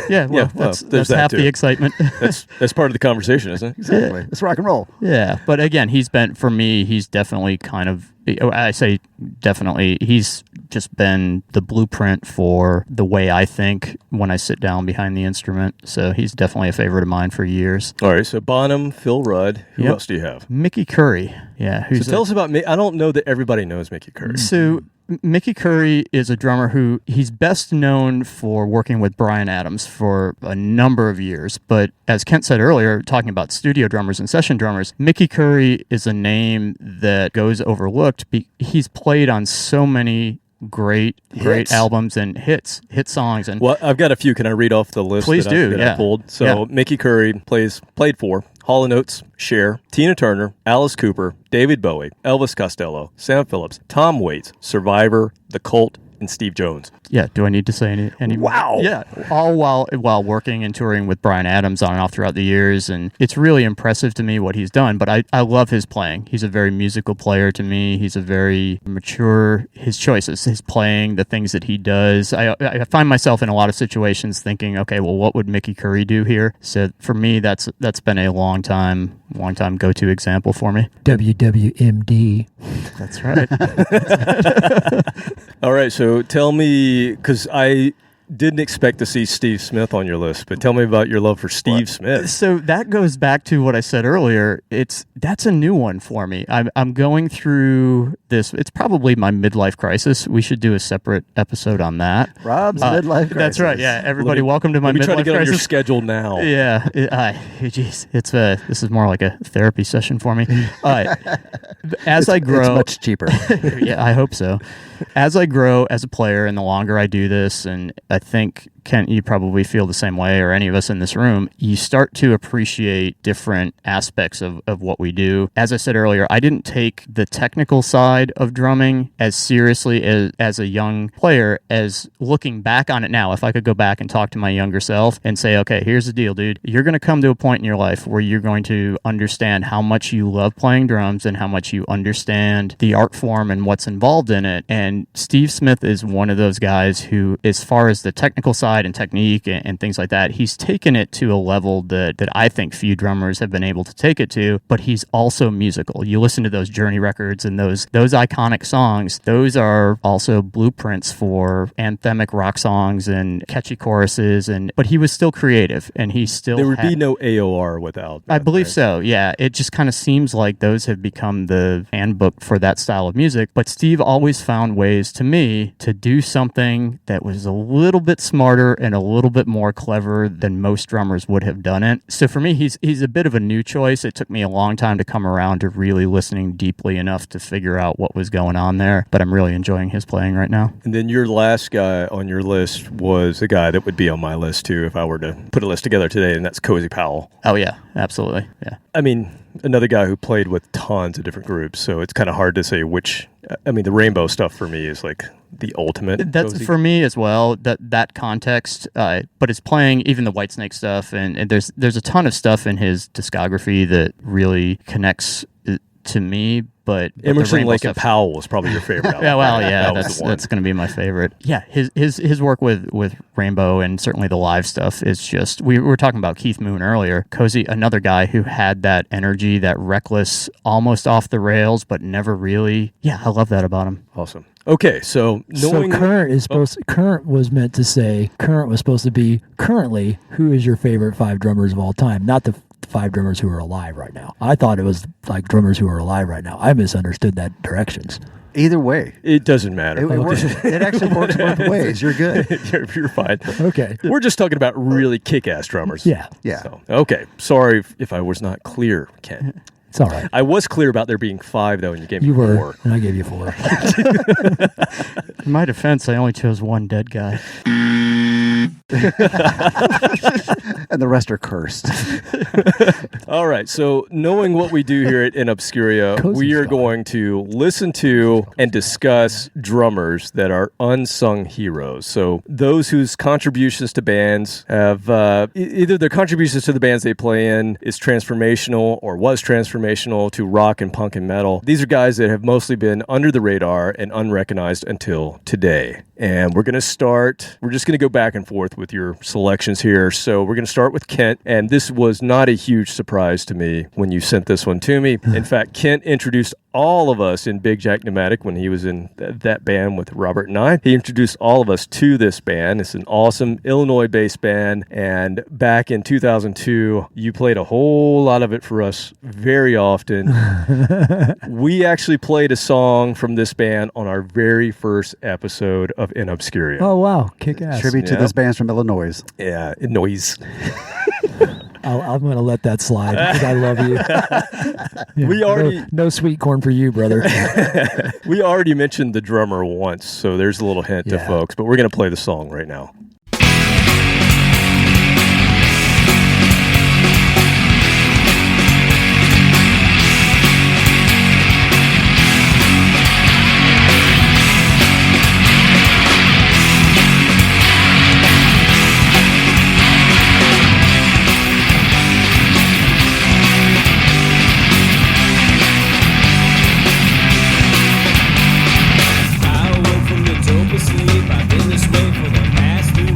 Yeah, well, that's half the excitement. That's part of the conversation, isn't it? Exactly. It's rock and roll. Yeah, but again, he's definitely kind of, I say definitely, he's just been the blueprint for the way I think when I sit down behind the instrument. So he's definitely a favorite of mine for years. All right, so Bonham, Phil Rudd. Who else do you have? Mickey Curry. Yeah. So tell us about me. I don't know that everybody knows Mickey Curry. So Mickey Curry is a drummer who he's best known for working with Bryan Adams for a number of years. But as Kent said earlier, talking about studio drummers and session drummers, Mickey Curry is a name that goes overlooked. He's played on so many great albums and hit songs. And well, I've got a few. Can I read off the list? Please do. I pulled. So Mickey Curry played for Hall & Oates, Cher, Tina Turner, Alice Cooper, David Bowie, Elvis Costello, Sam Phillips, Tom Waits, Survivor, The Cult, and Steve Jones. Yeah, do I need to say any Wow. Yeah, all while working and touring with Bryan Adams on and off throughout the years, and it's really impressive to me what he's done, but I love his playing. He's a very musical player to me. He's a very mature, his choices, his playing, the things that he does. I find myself in a lot of situations thinking, okay, well, what would Mickey Curry do here? So for me, that's been a long time go-to example for me. WWMD. That's right. All right, so tell me, because I didn't expect to see Steve Smith on your list, but tell me about your love for Steve Smith. So that goes back to what I said earlier. That's a new one for me. I'm going through this. It's probably my midlife crisis. We should do a separate episode on that. Rob's midlife crisis. That's right. Yeah, everybody, welcome to my Let me midlife try to get crisis. on your schedule now. Yeah, geez, this is more like a therapy session for me. As I grow, it's much cheaper. yeah, I hope so. As I grow as a player, and the longer I do this, and I think, Kent, you probably feel the same way, or any of us in this room, you start to appreciate different aspects of what we do. As I said earlier, I didn't take the technical side of drumming as seriously as a young player as looking back on it now. If I could go back and talk to my younger self and say, okay, here's the deal, dude. You're going to come to a point in your life where you're going to understand how much you love playing drums and how much you understand the art form and what's involved in it. And Steve Smith is one of those guys who, as far as the technical side and technique and things like that, he's taken it to a level that I think few drummers have been able to take it to, but he's also musical. You listen to those Journey records and those iconic songs, those are also blueprints for anthemic rock songs and catchy choruses, but he was still creative, and he still There would be no AOR without that, I believe right? so, yeah. It just kind of seems like those have become the handbook for that style of music, but Steve always found ways, to me, to do something that was a little bit smarter and a little bit more clever than most drummers would have done it. So for me, he's a bit of a new choice. It took me a long time to come around to really listening deeply enough to figure out what was going on there, but I'm really enjoying his playing right now. And then your last guy on your list was a guy that would be on my list too if I were to put a list together today, and that's Cozy Powell. Oh yeah, absolutely, yeah. I mean, another guy who played with tons of different groups, so it's kind of hard to say which. I mean, the Rainbow stuff for me is like the ultimate. That's Cozy. for me as well. That context, but it's playing even the Whitesnake stuff, and there's a ton of stuff in his discography that really connects to me. But Emerson, Lake, and Powell was probably your favorite album. Yeah, well, yeah, That was the one. that's going to be my favorite. Yeah, his work with Rainbow and certainly the live stuff is just. We were talking about Keith Moon earlier. Cozy, another guy who had that energy, that reckless, almost off the rails, but never really. Yeah, I love that about him. Awesome. Okay, so knowing Current was meant to say, current was supposed to be currently, who is your favorite 5 drummers of all time, not the 5 drummers who are alive right now. I thought it was like drummers who are alive right now. I misunderstood that directions. Either way, it doesn't matter. it actually works both ways. You're good. You're fine. Okay. We're just talking about really kick-ass drummers. Yeah. So, okay. Sorry if I was not clear, Ken. It's all right. I was clear about there being 5, though, and you gave me You were, 4. and I gave you 4. In my defense, I only chose one dead guy. And the rest are cursed. All right, so knowing what we do here at InObscuria, Cozy we are style. going to listen to and discuss drummers that are unsung heroes. So those whose contributions to bands have either their contributions to the bands they play in is transformational or was transformational to rock and punk and metal. These are guys that have mostly been under the radar and unrecognized until today. And we're just going to go back and forth with your selections here. So we're going to start with Kent, and this was not a huge surprise to me when you sent this one to me. In fact, Kent introduced all of us in Big Jack Pneumatic when he was in that band with Robert and I. He introduced all of us to this band. It's an awesome Illinois-based band, and back in 2002, you played a whole lot of it for us very often. We actually played a song from this band on our very first episode of InObscuria. Oh, wow. Kick ass. Tribute to Yeah. this band's from Illinois. Yeah, it noise. I'm going to let that slide because I love you. Yeah, We already- no sweet corn for you, brother. We already mentioned the drummer once, so there's a little hint to Yeah. folks, but we're going to play the song right now. I awoke from the dope asleep. I've been this way for the past 2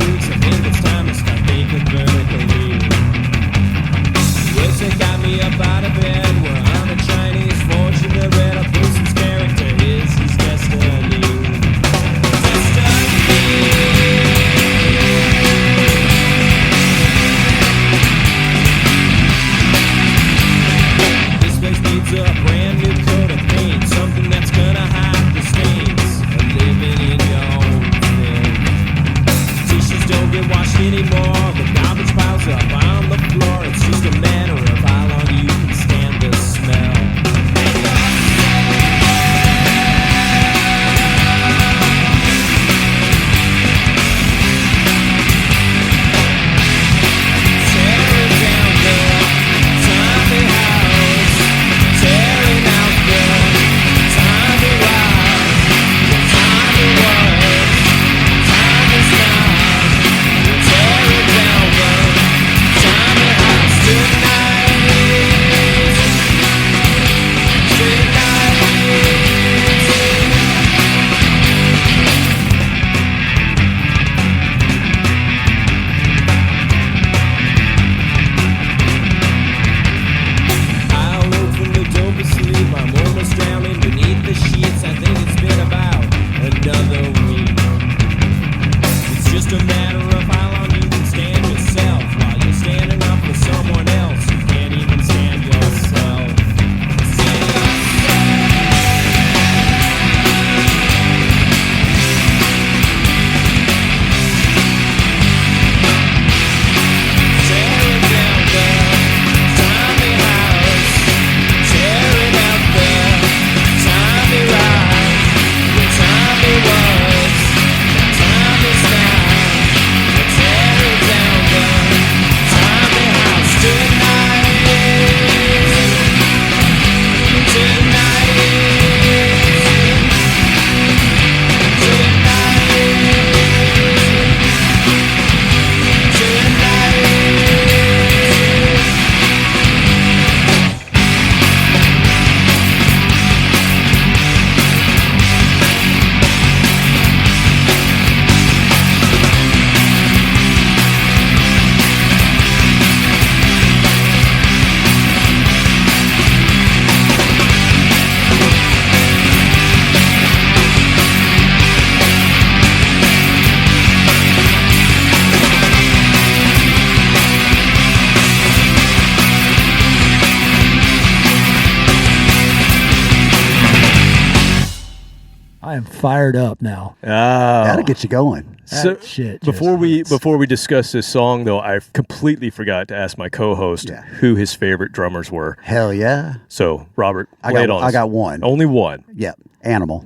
I am fired up now. That'll get you going. That shit before just we discuss this song, though, I completely forgot to ask my co-host who his favorite drummers were. Hell yeah. So, Robert, I lay it on us. got one. Only one. Yep. Animal.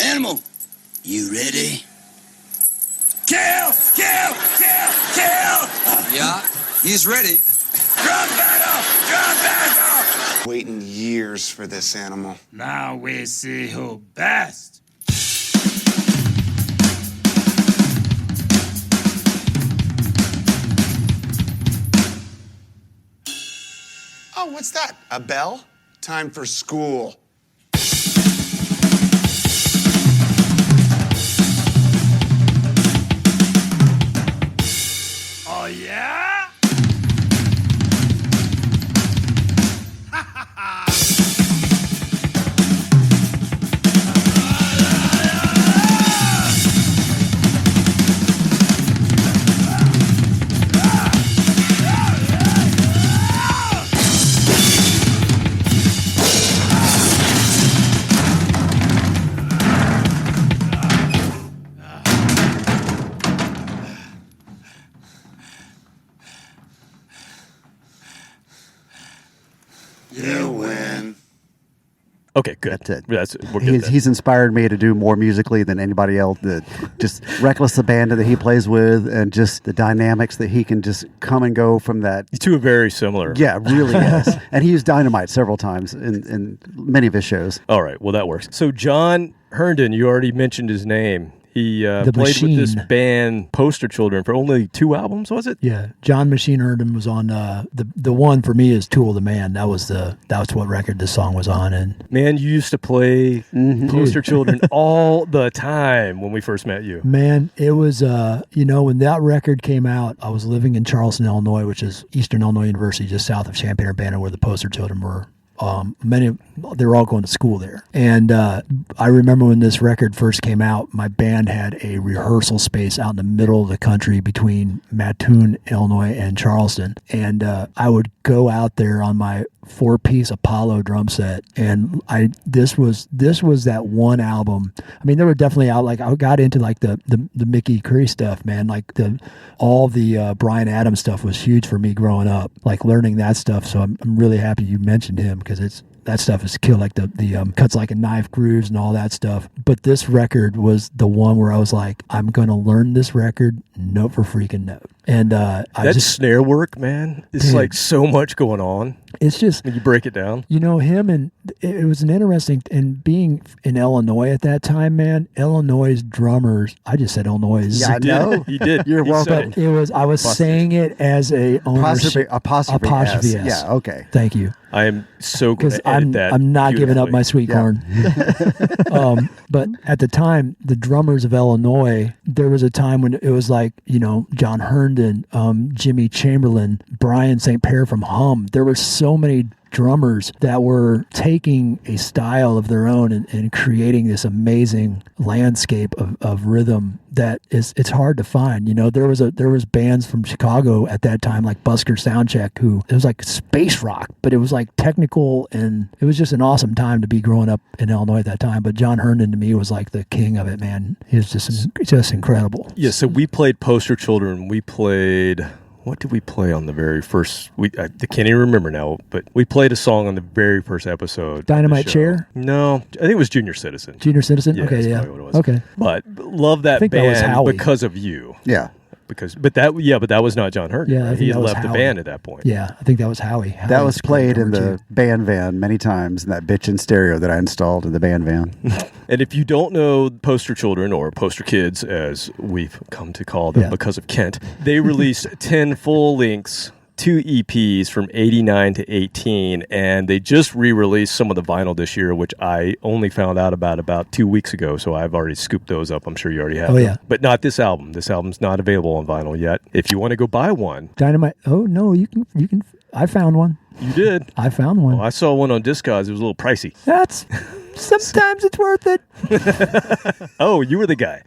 Animal, you ready? Kill! Kill! Kill! Kill! Yeah, he's ready. Drum battle! Drum battle! Waiting years for this animal. Now we see who best. Oh, what's that? A bell? Time for school. Oh, yeah? You win. Okay, good. That's it. We're good. He's inspired me to do more musically than anybody else. Just Reckless abandon that he plays with, and just the dynamics that he can just come and go from that. You two are very similar. Yeah, really is. And he used dynamite several times in many of his shows. All right, well, that works. So, John Herndon, you already mentioned his name. He played with this band, Poster Children, for only 2 albums, was it? Yeah, John Machine Herndon was on the one for me is Tool the Man. That was what record this song was on. And man, you used to play Poster Children all the time when we first met you. Man, it was when that record came out, I was living in Charleston, Illinois, which is Eastern Illinois University, just south of Champaign-Urbana, where the Poster Children were. They were all going to school there. And I remember when this record first came out, my band had a rehearsal space out in the middle of the country between Mattoon, Illinois and Charleston. And I would go out there on my 4-piece Apollo drum set, and this was that one album. I mean, there were definitely I got into like the Mickey Curry stuff, man. Like all the Bryan Adams stuff was huge for me growing up, like learning that stuff. So I'm really happy you mentioned him, because that stuff is killed, like the cuts like a knife grooves and all that stuff. But this record was the one where I was like, I'm going to learn this record note for freaking note. And that snare work, man, it's like so much going on. It's just, when you break it down, him, and it was an interesting, and being in Illinois at that time, man, Illinois drummers, I just said Illinois. Yeah, I know. You did. You're welcome. I was saying it as a apostrophe S. Yeah, okay. Thank you. I am so good at that. I'm not giving up my sweet corn. But at the time, the drummers of Illinois, there was a time when it was like, John Herndon, Jimmy Chamberlain, Brian St. Pierre from Hum. There were so many drummers that were taking a style of their own and creating this amazing landscape of rhythm that it's hard to find. There was bands from Chicago at that time, like Busker Soundcheck, who it was like space rock, but it was like technical, and it was just an awesome time to be growing up in Illinois at that time. But John Herndon to me was like the king of it, man. He was just incredible. Yeah, so we played Poster Children. We played... What did we play on the very first? I can't even remember now, but we played a song on the very first episode. Dynamite Chair? No, I think it was Junior Citizen. Junior Citizen? Yeah, okay, that's yeah. probably what it was. Okay. But love that band because of you. Yeah. But that was not John Herndon. Yeah, right? He had left the band at that point. Yeah, I think that was Howie. That was played in the band van many times, in that bitchin' stereo that I installed in the band van. And if you don't know Poster Children, or Poster Kids as we've come to call them because of Kent, they released 10 full lengths, 2 EPs from 89 to 18, and they just re-released some of the vinyl this year, which I only found out about 2 weeks ago, so I've already scooped those up. I'm sure you already have them. Yeah. But not this album. This album's not available on vinyl yet. If you want to go buy one. Dynamite. Oh, no, you can. I found one. You did? I found one. Well, I saw one on Discogs. It was a little pricey. Sometimes it's worth it. Oh, you were the guy.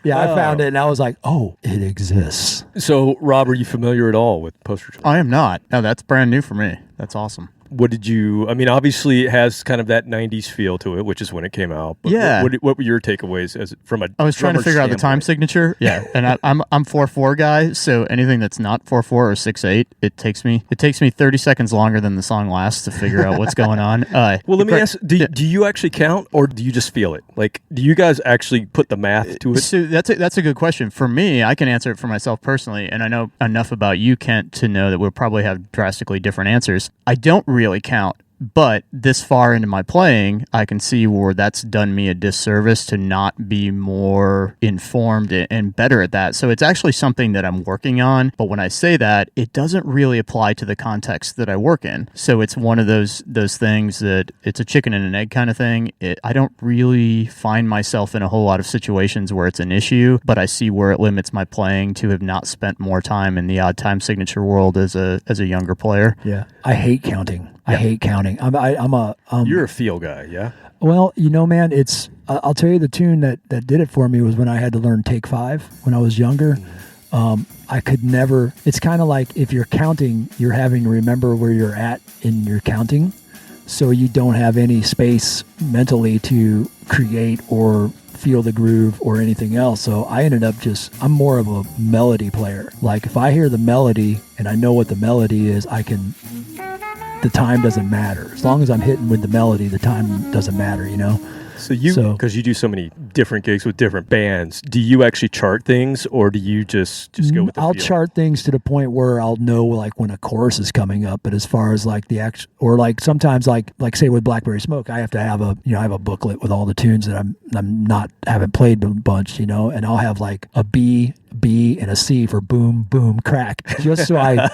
Yeah, I found it and I was like, oh, it exists. So, Rob, are you familiar at all with poster charting? I am not. No, that's brand new for me. That's awesome. What did you? I mean, obviously, it has kind of that '90s feel to it, which is when it came out. But Yeah. What were your takeaways as from a? I was trying to drummer's figure out the time standpoint? signature. Yeah, and I'm 4/4 guy, so anything that's not 4/4 or 6/8, it takes me 30 seconds longer than the song lasts to figure out what's going on. Well, let me ask: do you actually count, or do you just feel it? Like, do you guys actually put the math to it? So that's a good question. For me, I can answer it for myself personally, and I know enough about you, Kent, to know that we'll probably have drastically different answers. I don't really count. But this far into my playing, I can see where that's done me a disservice to not be more informed and better at that. So it's actually something that I'm working on. But when I say that, it doesn't really apply to the context that I work in. So it's one of those things that it's a chicken and an egg kind of thing. I don't really find myself in a whole lot of situations where it's an issue, but I see where it limits my playing to have not spent more time in the odd time signature world as a younger player. Yeah, I hate counting. I hate counting. You're a feel guy, yeah? Well, man, it's. I'll tell you the tune that did it for me was when I had to learn Take 5 when I was younger. I could never. It's kind of like if you're counting, you're having to remember where you're at in your counting, so you don't have any space mentally to create or feel the groove or anything else. So I ended up I'm more of a melody player. Like if I hear the melody and I know what the melody is, the time doesn't matter. As long as I'm hitting with the melody, the time doesn't matter, So because you do so many different gigs with different bands, do you actually chart things, or do you just go with the I'll feel? chart things to the point where I'll know like when a chorus is coming up. But as far as like the act, or like sometimes like say with Blackberry Smoke, I have to have I have a booklet with all the tunes that haven't played a bunch, and I'll have like a B, and a C for boom, boom, crack, just so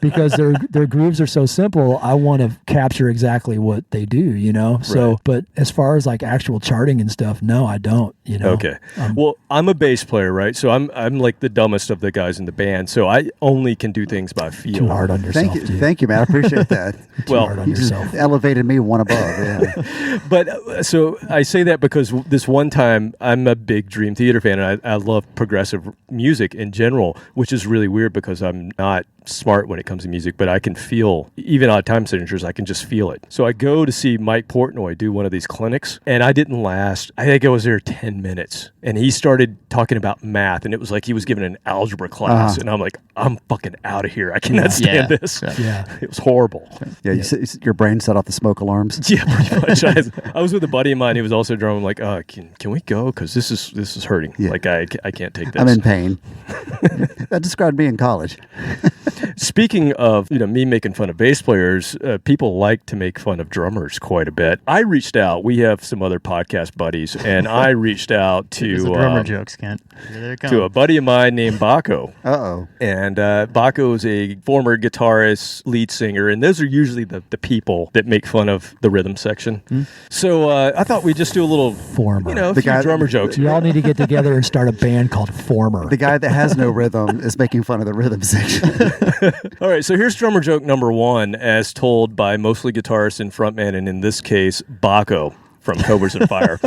because their grooves are so simple, I want to capture exactly what they do, So, Right. but as far as like actual charting and stuff, no, I don't, Okay. Well, I'm a bass player, right? So I'm like the dumbest of the guys in the band. So I only can do things by feel. Too hard on yourself. Thank you, man. I appreciate that. Too hard on You just yourself. elevated me one above. Yeah. But so I say that because this one time I'm a big Dream Theater fan, and I love progressive music in general, which is really weird because I'm not smart when it comes to music, but I can feel, even odd time signatures, I can just feel it. So I go to see Mike Portnoy do one of these clinics, and I didn't last. I think I was there 10 minutes, and he started talking about math, and it was like he was giving an algebra class, and I'm like, I'm fucking out of here. I cannot stand this. Yeah. It was horrible. Yeah, your brain set off the smoke alarms. Yeah, pretty much. I was with a buddy of mine who was also drumming. I'm like, can we go? Because this is hurting. Yeah. Like I can't take this. I'm in pain. That described me in college. Speaking of me making fun of bass players, people like to make fun of drummers quite a bit. I reached out. We have some other podcast buddies, and I reached out There's the to drummer jokes, Kent. Here they come. to a buddy of mine named Bakko. Uh-oh. And Bakko is a former guitarist, lead singer, and those are usually the people that make fun of the rhythm section. So I thought we'd just do a little, Former. a few drummer jokes. You all need to get together and start a band called Former. The guy that has no rhythm is making fun of the rhythm section. All right, so here's drummer joke number one, as told by mostly guitarist and frontman, and in this case, Bakko from Cobras Fire.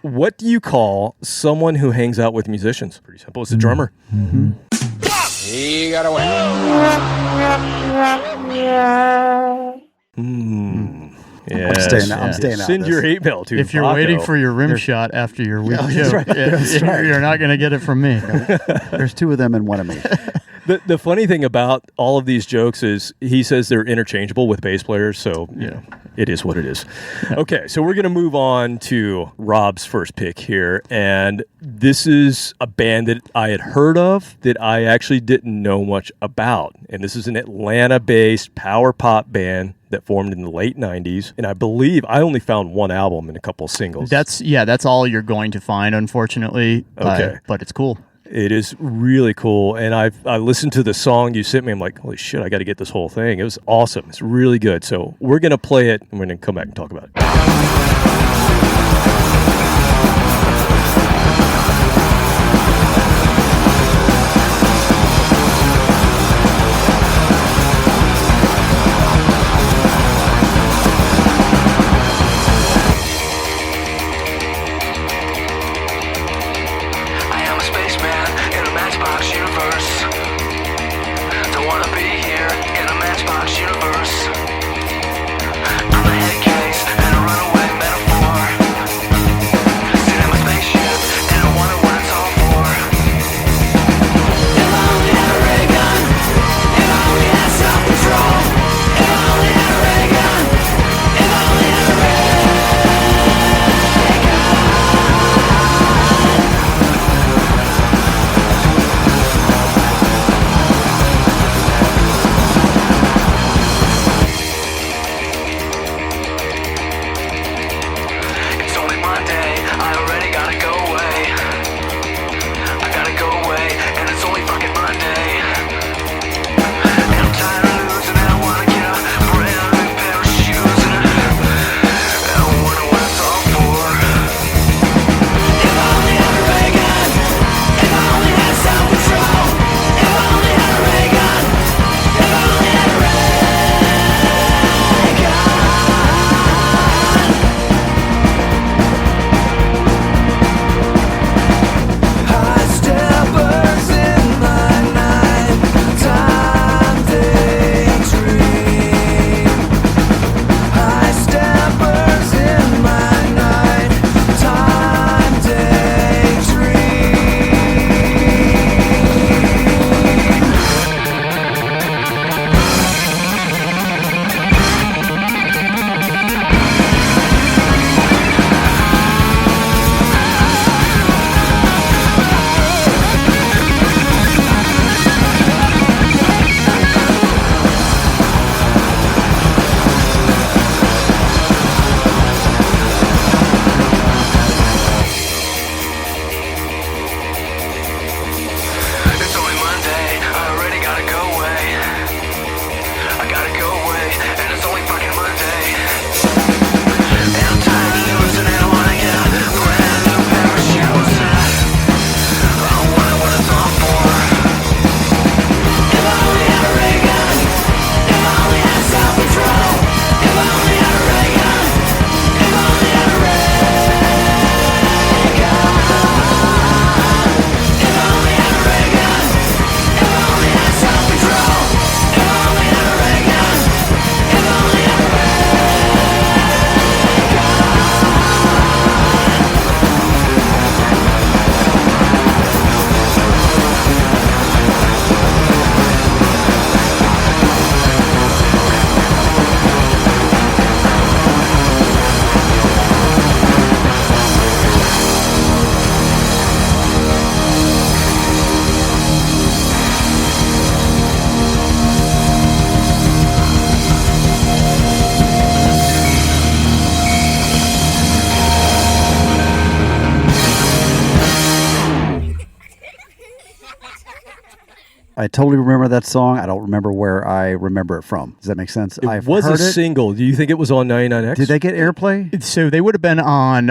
What do you call someone who hangs out with musicians? Pretty simple. It's a drummer. He got away. Yeah, I'm staying out Send of your this. hate mail to If you're Bakko. waiting for your rim shot after your weak joke, right. you're not going to get it from me. There's two of them and one of me. The funny thing about all of these jokes is he says they're interchangeable with bass players, so it is what it is. Okay, so we're going to move on to Rob's first pick here, and this is a band that I had heard of that I actually didn't know much about, and this is an Atlanta-based power pop band that formed in the late 90s, and I believe I only found one album and a couple singles. That's all you're going to find, unfortunately. Okay. But it's cool. It is really cool, and I listened to the song you sent me. I'm like, holy shit, I got to get this whole thing. It was awesome. It's really good. So we're going to play it, and we're going to come back and talk about it. I totally remember that song. I don't remember where I remember it from. Does that make sense? It was a single. Do you think it was on 99X? Did they get airplay? So they would have been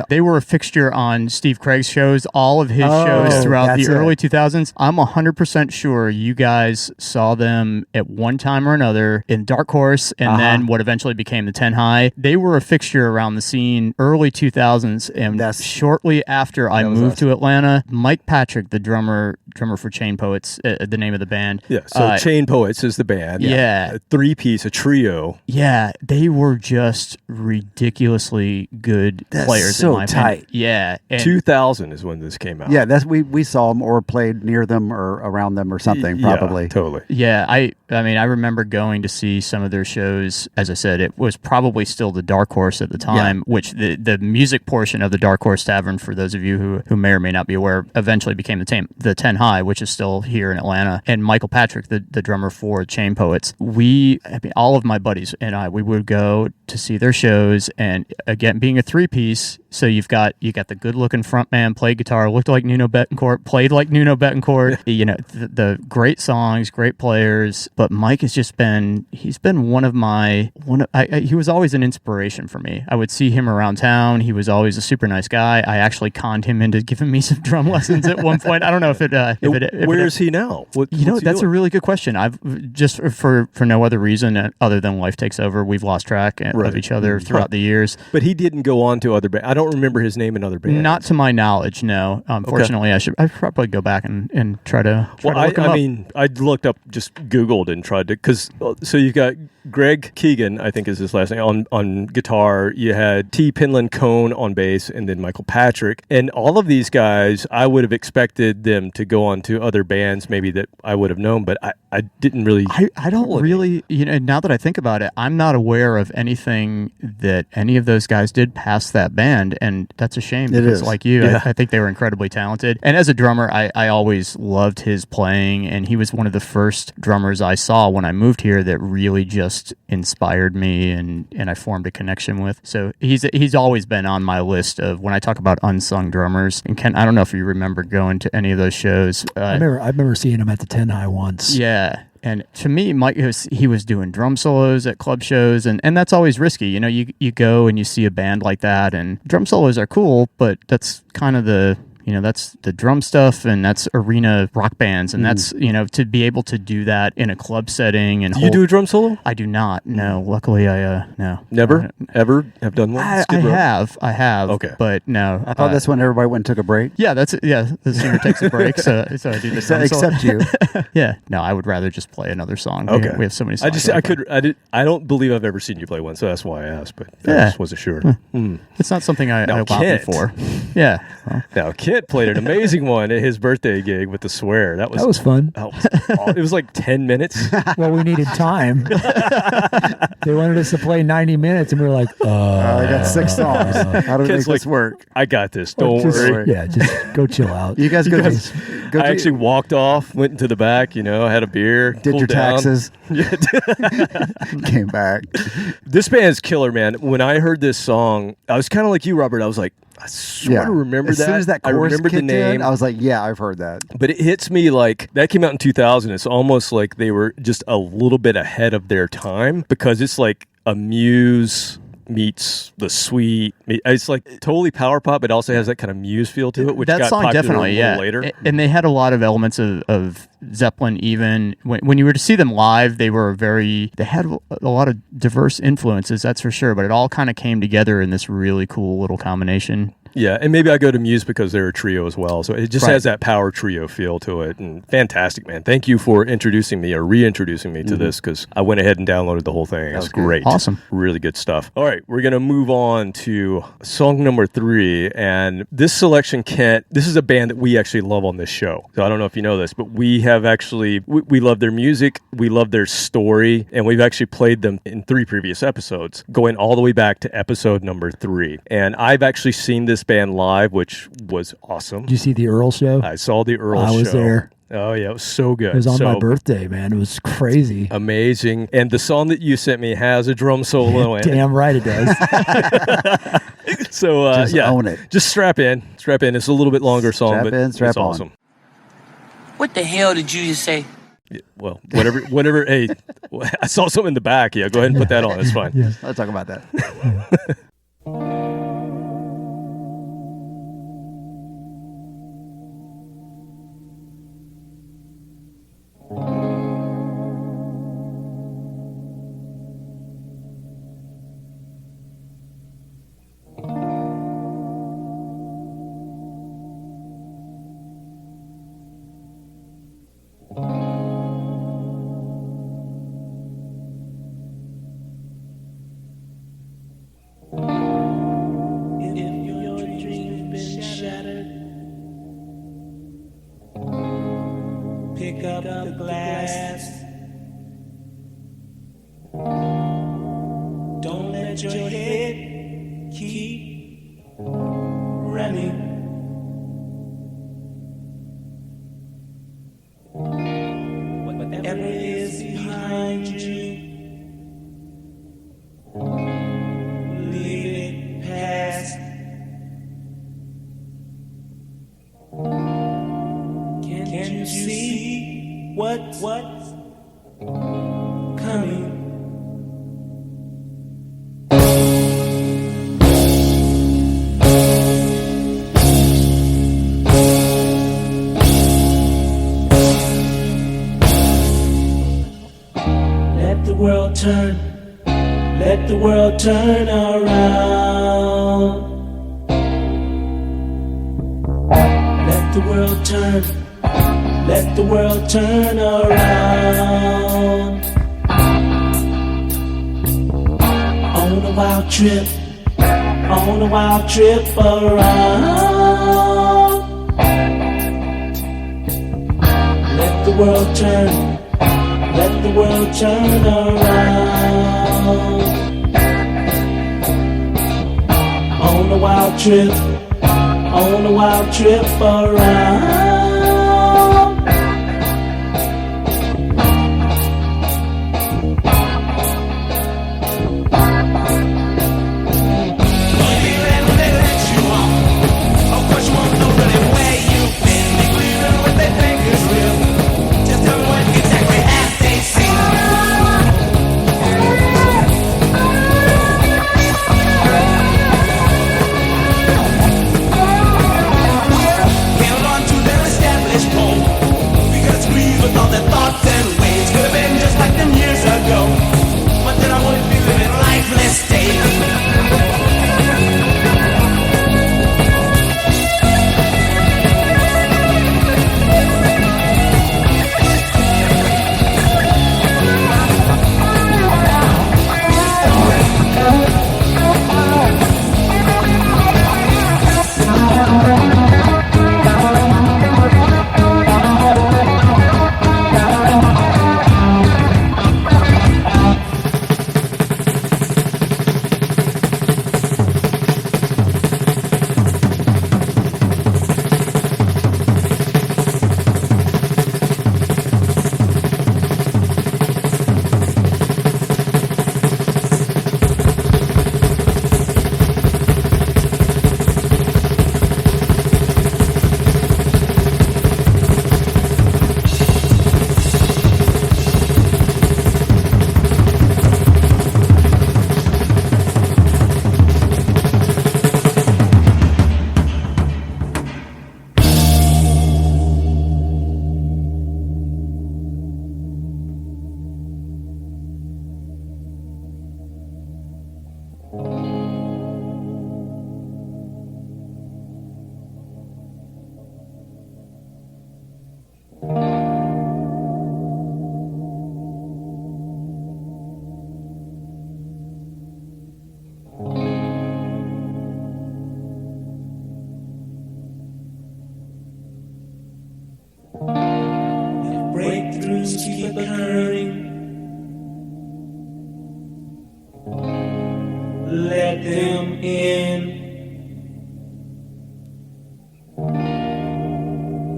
they were a fixture on Steve Craig's shows, all of his shows throughout the early 2000s. I'm 100% sure you guys saw them at one time or another in Dark Horse and then what eventually became the 10 High. They were a fixture around the scene early 2000s, and shortly after I moved to Atlanta, Mike Patrick, the drummer for Chain Poets, the name of the band. Yeah, so Chain Poets is the band. Yeah. A three-piece, a trio. Yeah, they were just ridiculously good players. So in my tight. opinion. Yeah. And 2000 is when this came out. Yeah, we saw them or played near them or around them or something, probably. Yeah, totally. Yeah, I mean, I remember going to see some of their shows. As I said, it was probably still the Dark Horse at the time, which the music portion of the Dark Horse Tavern, for those of you who may or may not be aware, eventually became the 10 High, which is still here in Atlanta. And Michael Patrick, the drummer for Chain Poets, all of my buddies and I, we would go to see their shows. And again, being a three-piece, so you got the good-looking front man, played guitar, looked like Nuno Bettencourt, played like Nuno Bettencourt. You know, the great songs, great players. But Mike has just been he was always an inspiration for me. I would see him around town. He was always a super nice guy. I actually conned him into giving me some drum lessons at one point. I don't know if Where is he now? That's a really good question. I've just for no other reason other than life takes over. We've lost track of each other throughout the years. But he didn't go on to other bands. I don't remember his name in other bands. Not to my knowledge, no. Unfortunately, I'd probably go back and try to look him up. I mean, I looked up, just Googled and tried to, because so you've got Greg Keegan, I think is his last name, on guitar. You had T. Penland Cone on bass, and then Michael Patrick. And all of these guys, I would have expected them to go on to other bands maybe that I would have known, but I didn't really. I don't really, now that I think about it, I'm not aware of anything that any of those guys did past that band, and that's a shame because like you, I think they were incredibly talented. And as a drummer, I always loved his playing, and he was one of the first drummers I saw when I moved here that really just inspired me and I formed a connection with. So he's always been on my list of when I talk about unsung drummers. And Ken, I don't know if you remember going to any of those shows. I remember seeing him at the 10 High once. Yeah. And to me, Mike, he was doing drum solos at club shows, and that's always risky. You go and you see a band like that, and drum solos are cool, but that's kind of that's the drum stuff, and that's arena rock bands, and that's, to be able to do that in a club setting. And do you do a drum solo? I do not. No, luckily no. Never ever have done one. I have. Okay, but no. I thought that's when everybody went and took a break. Yeah, that's it. Yeah, the singer takes a break, so I do the drum solo. Except you. Yeah, no, I would rather just play another song. Okay, we have so many songs. I don't believe I've ever seen you play one, so that's why I asked. But I just wasn't sure. It's not something I lobbied for. Yeah. Well. Now Kent played an amazing one at his birthday gig with the swear. That was fun. It was like 10 minutes. Well, we needed time. They wanted us to play 90 minutes, and we were like, I got 6 songs. How do we make this work? I got this. Don't worry. Yeah, just go chill out. You guys I actually walked off, went into the back, had a beer, did your taxes, came back. This band's killer, man. When I heard this song, I was kind of like you, Robert. I was like, I sort of remember as that. As soon as that chorus I remember the name. I was like, yeah, I've heard that. But it hits me like that came out in 2000. It's almost like they were just a little bit ahead of their time, because it's like a Muse meets the Sweet. It's like totally power pop, but also has that kind of Muse feel to it, which that got song popular definitely, a little later. And they had a lot of elements of Zeppelin. Even when you were to see them live, they had a lot of diverse influences, that's for sure. But it all kind of came together in this really cool little combination. Yeah, and maybe I go to Muse because they're a trio as well. So it just has that power trio feel to it. And fantastic, man. Thank you for introducing me or reintroducing me to this, because I went ahead and downloaded the whole thing. That was great. Awesome. Really good stuff. All right, we're going to move on to song number 3. And this selection, Kent, this is a band that we actually love on this show. So I don't know if you know this, but we have actually, we love their music, we love their story, and we've actually played them in 3 previous episodes, going all the way back to episode number 3. And I've actually seen this band live, which was awesome. Did you see the Earl show? I saw the Earl show. I was there. Oh, yeah, it was so good. It was on my birthday, man. It was crazy. Amazing. And the song that you sent me has a drum solo in it. Damn right it does. So, just own it. Just strap in. Strap in. It's a little bit longer song, but it's awesome. What the hell did you just say? Well, whatever. Hey, I saw something in the back. Yeah, go ahead and put that on. It's fine. Yeah. Let's talk about that. Pick up the glass. Don't let your head keep running. Whatever is behind you, leave it past. Can you see what's coming? Let the world turn, let the world turn around. Let the world turn, let the world turn around. On a wild trip, on a wild trip around. Let the world turn, let the world turn around. On a wild trip, on a wild trip around. Breakthroughs keep occurring. Let them in.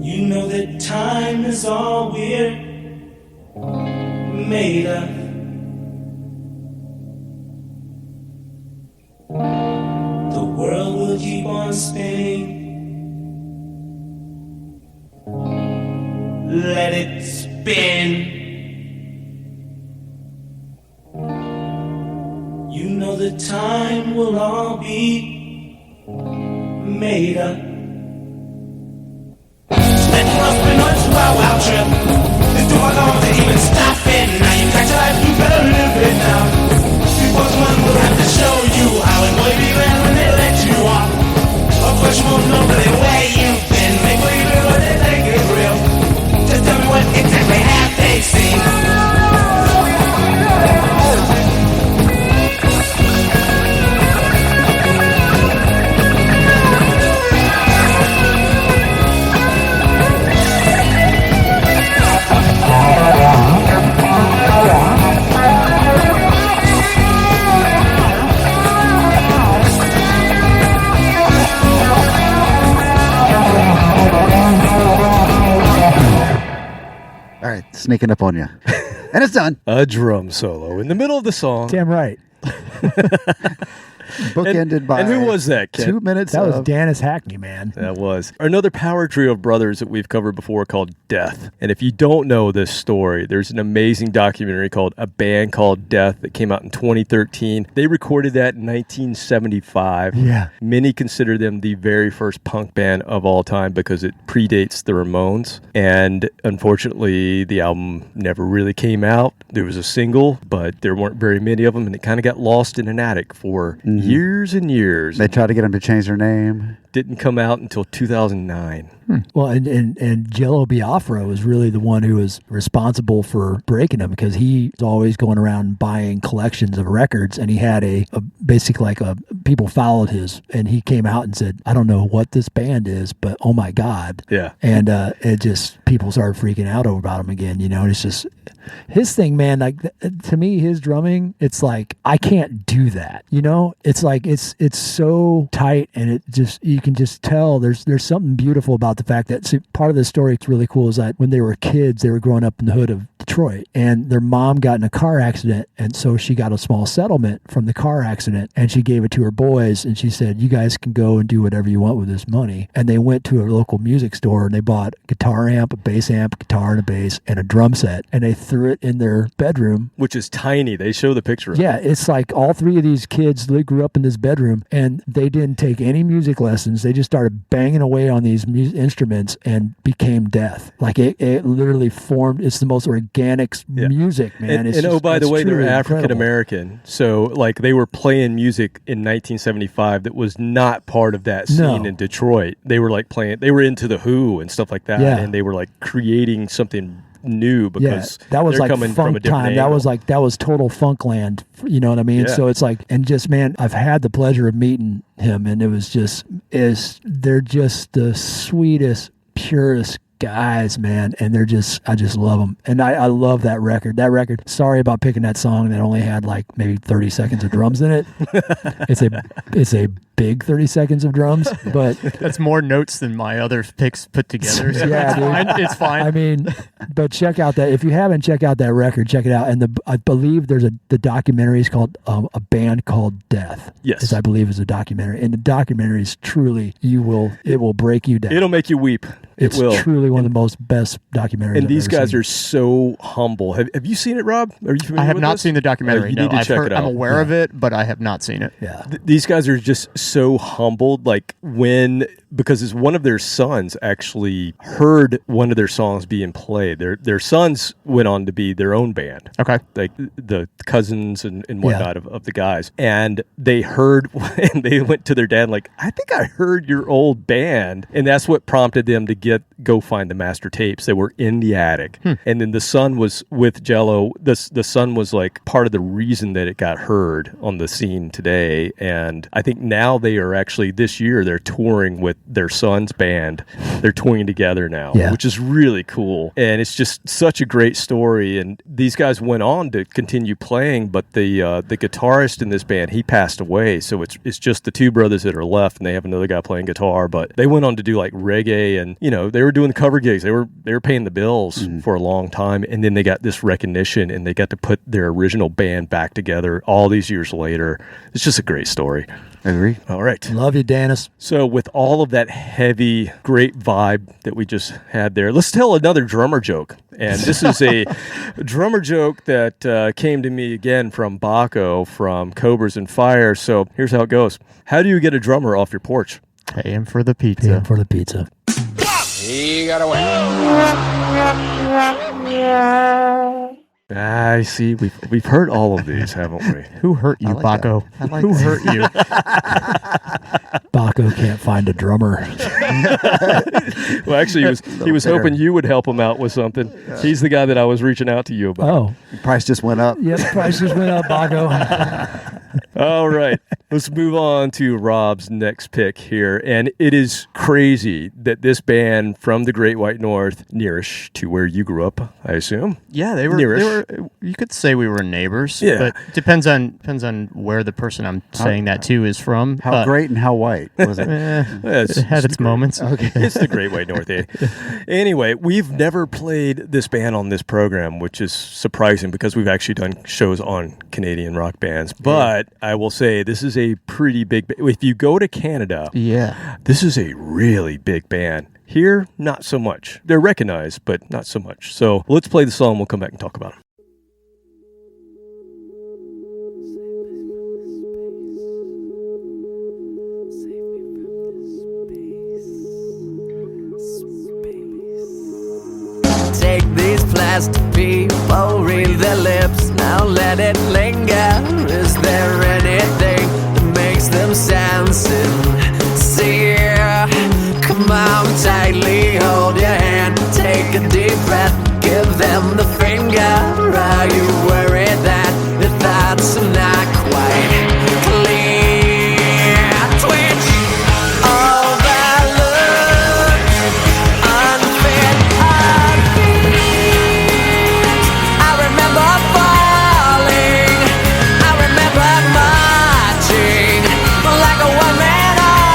You know that time is all we're made of. The world will keep on spinning. Let it spin. been. You know the time will all be made up. Spent rough and on to our wild trip. It's too long to even stop it. Now you got your life, you better live it now. People's one will have to show you how it will be when they let you off. Of course you won't know really where you've been. Make believe it or they think it's real. Just tell me what exactly have they seen. All right, sneaking up on you. And it's done. A drum solo in the middle of the song. Damn right. Bookended by And who was that, Kent? 2 minutes That was of... Dennis Hackney, man. That was another power trio of brothers that we've covered before called Death. And if you don't know this story, there's an amazing documentary called A Band Called Death that came out in 2013. They recorded that in 1975. Yeah. Many consider them the very first punk band of all time because it predates the Ramones. And unfortunately, the album never really came out. There was a single, but there weren't very many of them, and it kind of got lost in an attic for years and years. They tried to get them to change their name. Didn't come out until 2009. Well, and Jello Biafra was really the one who was responsible for breaking them because he was always going around buying collections of records, and he had people followed his, and he came out and said, I don't know what this band is, but oh my God. Yeah. And it just, people started freaking out about him again, you know, and it's just, his thing, man, like to me, his drumming, it's like, I can't do that, you know? It's like, it's so tight, and it just, you can just tell there's something beautiful about the fact that part of the story that's really cool is that when they were kids, they were growing up in the hood of Detroit, and their mom got in a car accident, and so she got a small settlement from the car accident, and she gave it to her boys, and she said, you guys can go and do whatever you want with this money. And they went to a local music store, and they bought a guitar amp, a bass amp, a guitar and a bass, and a drum set, and they threw it in their bedroom. Which is tiny. They show the picture of it. Yeah, it's like all three of these kids, they grew up in this bedroom, and they didn't take any music lessons. They just started banging away on these instruments and became Death. Like it literally formed. It's the most organic music, man. And oh, by the way, they're African American. So like they were playing music in 1975 that was not part of that scene in Detroit. They were like they were into the Who and stuff like that, and they were like creating something new because that was they're like coming funk from a different time. angle. That was total Funkland. You know what I mean? Yeah. So it's like, and just, man, I've had the pleasure of meeting him, and it was just, they're just the sweetest, purest guys, man, and I just love them, and I love that record. Sorry about picking that song that only had like maybe 30 seconds of drums in it. It's a big 30 seconds of drums, but that's more notes than my other picks put together. So yeah, it's fine. I mean, but check out that, if you haven't checked out that record, check it out. And I believe there's the documentary is called A Band Called Death. Yes, I believe is a documentary, and the documentary is truly, it will break you down. It'll make you weep. It's truly one of the most best documentaries. And these guys are so humble. Have you seen it, Rob? Are you familiar I have with not this? seen the documentary. You No, need to I've check heard, it out. I'm aware of it, but I have not seen it. Yeah. These guys are just so humbled. Like because one of their sons actually heard one of their songs being played. Their sons went on to be their own band. Okay. Like the cousins and whatnot of the guys. And they heard, and they went to their dad like, I think I heard your old band. And that's what prompted them to go find the master tapes. They were in the attic. And then the son was with Jello. The son was like part of the reason that it got heard on the scene today. And I think now they are actually, this year, they're touring with their son's band. They're touring together now, which is really cool. And it's just such a great story. And these guys went on to continue playing, but the guitarist in this band, he passed away. So it's just the two brothers that are left, and they have another guy playing guitar. But they went on to do like reggae, and they were doing cover gigs. They were paying the bills for a long time, and then they got this recognition, and they got to put their original band back together all these years later. It's just a great story. Agree. All right. Love you, Dennis. So with all of that heavy, great vibe that we just had there, let's tell another drummer joke. And this is a drummer joke that came to me again from Bakko from Cobras and Fire. So here's how it goes. How do you get a drummer off your porch? Pay him for the pizza. Pay for the pizza. I see. We've heard all of these, haven't we? Who hurt you, I like Bakko? that. I like Who that. hurt you? Bakko can't find a drummer. Well, actually, he was hoping you would help him out with something. He's the guy that I was reaching out to you about. Oh, Price just went up. yep. Prices went up, Bakko. All right. Let's move on to Rob's next pick here. And it is crazy that this band from the Great White North, nearish to where you grew up, I assume. Yeah, they were. You could say we were neighbors. Yeah. But depends on where the person I'm saying that to is from. How great and how white was it? It had its moments. Okay. It's the Great White North. Anyway, we've never played this band on this program, which is surprising because we've actually done shows on Canadian rock bands. But I will say this is a pretty big. If you go to Canada, this is a really big band. Here, not so much. They're recognized, but not so much. So let's play the song. We'll come back and talk about it. Take these plastic people, read their lips, now let it linger. Is there anything that makes them sound sincere? Come on, tightly hold your hand, take a deep breath, give them the finger. Are you worried that your thoughts are not quite clear? Twitch, overlook, unfit heartbeat. I remember falling, I remember marching like a one-man army.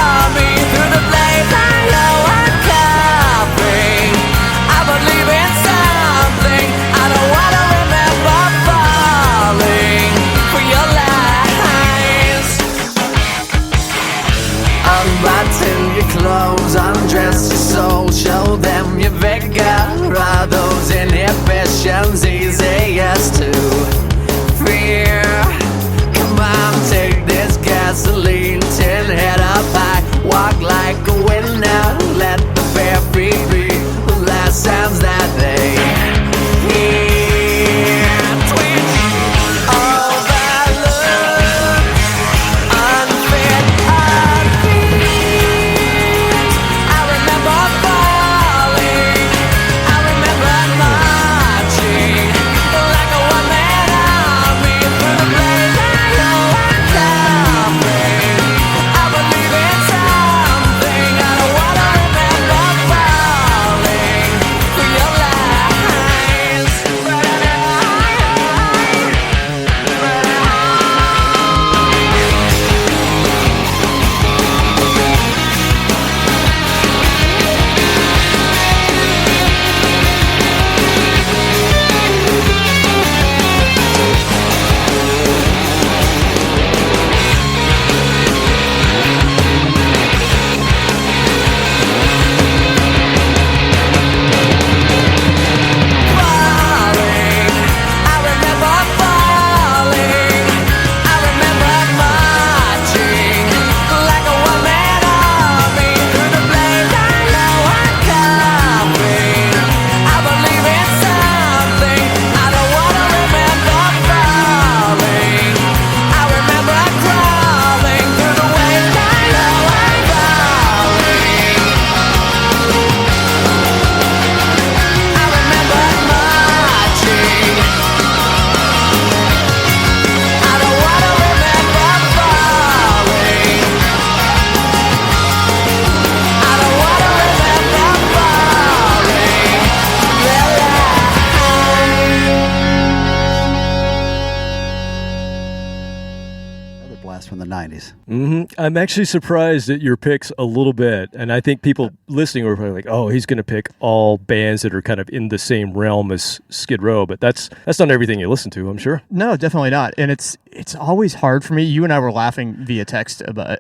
'90s. I'm actually surprised at your picks a little bit, and I think people listening were probably like, "Oh, he's going to pick all bands that are kind of in the same realm as Skid Row," but that's not everything you listen to, I'm sure. No, definitely not. And it's always hard for me. You and I were laughing via text about.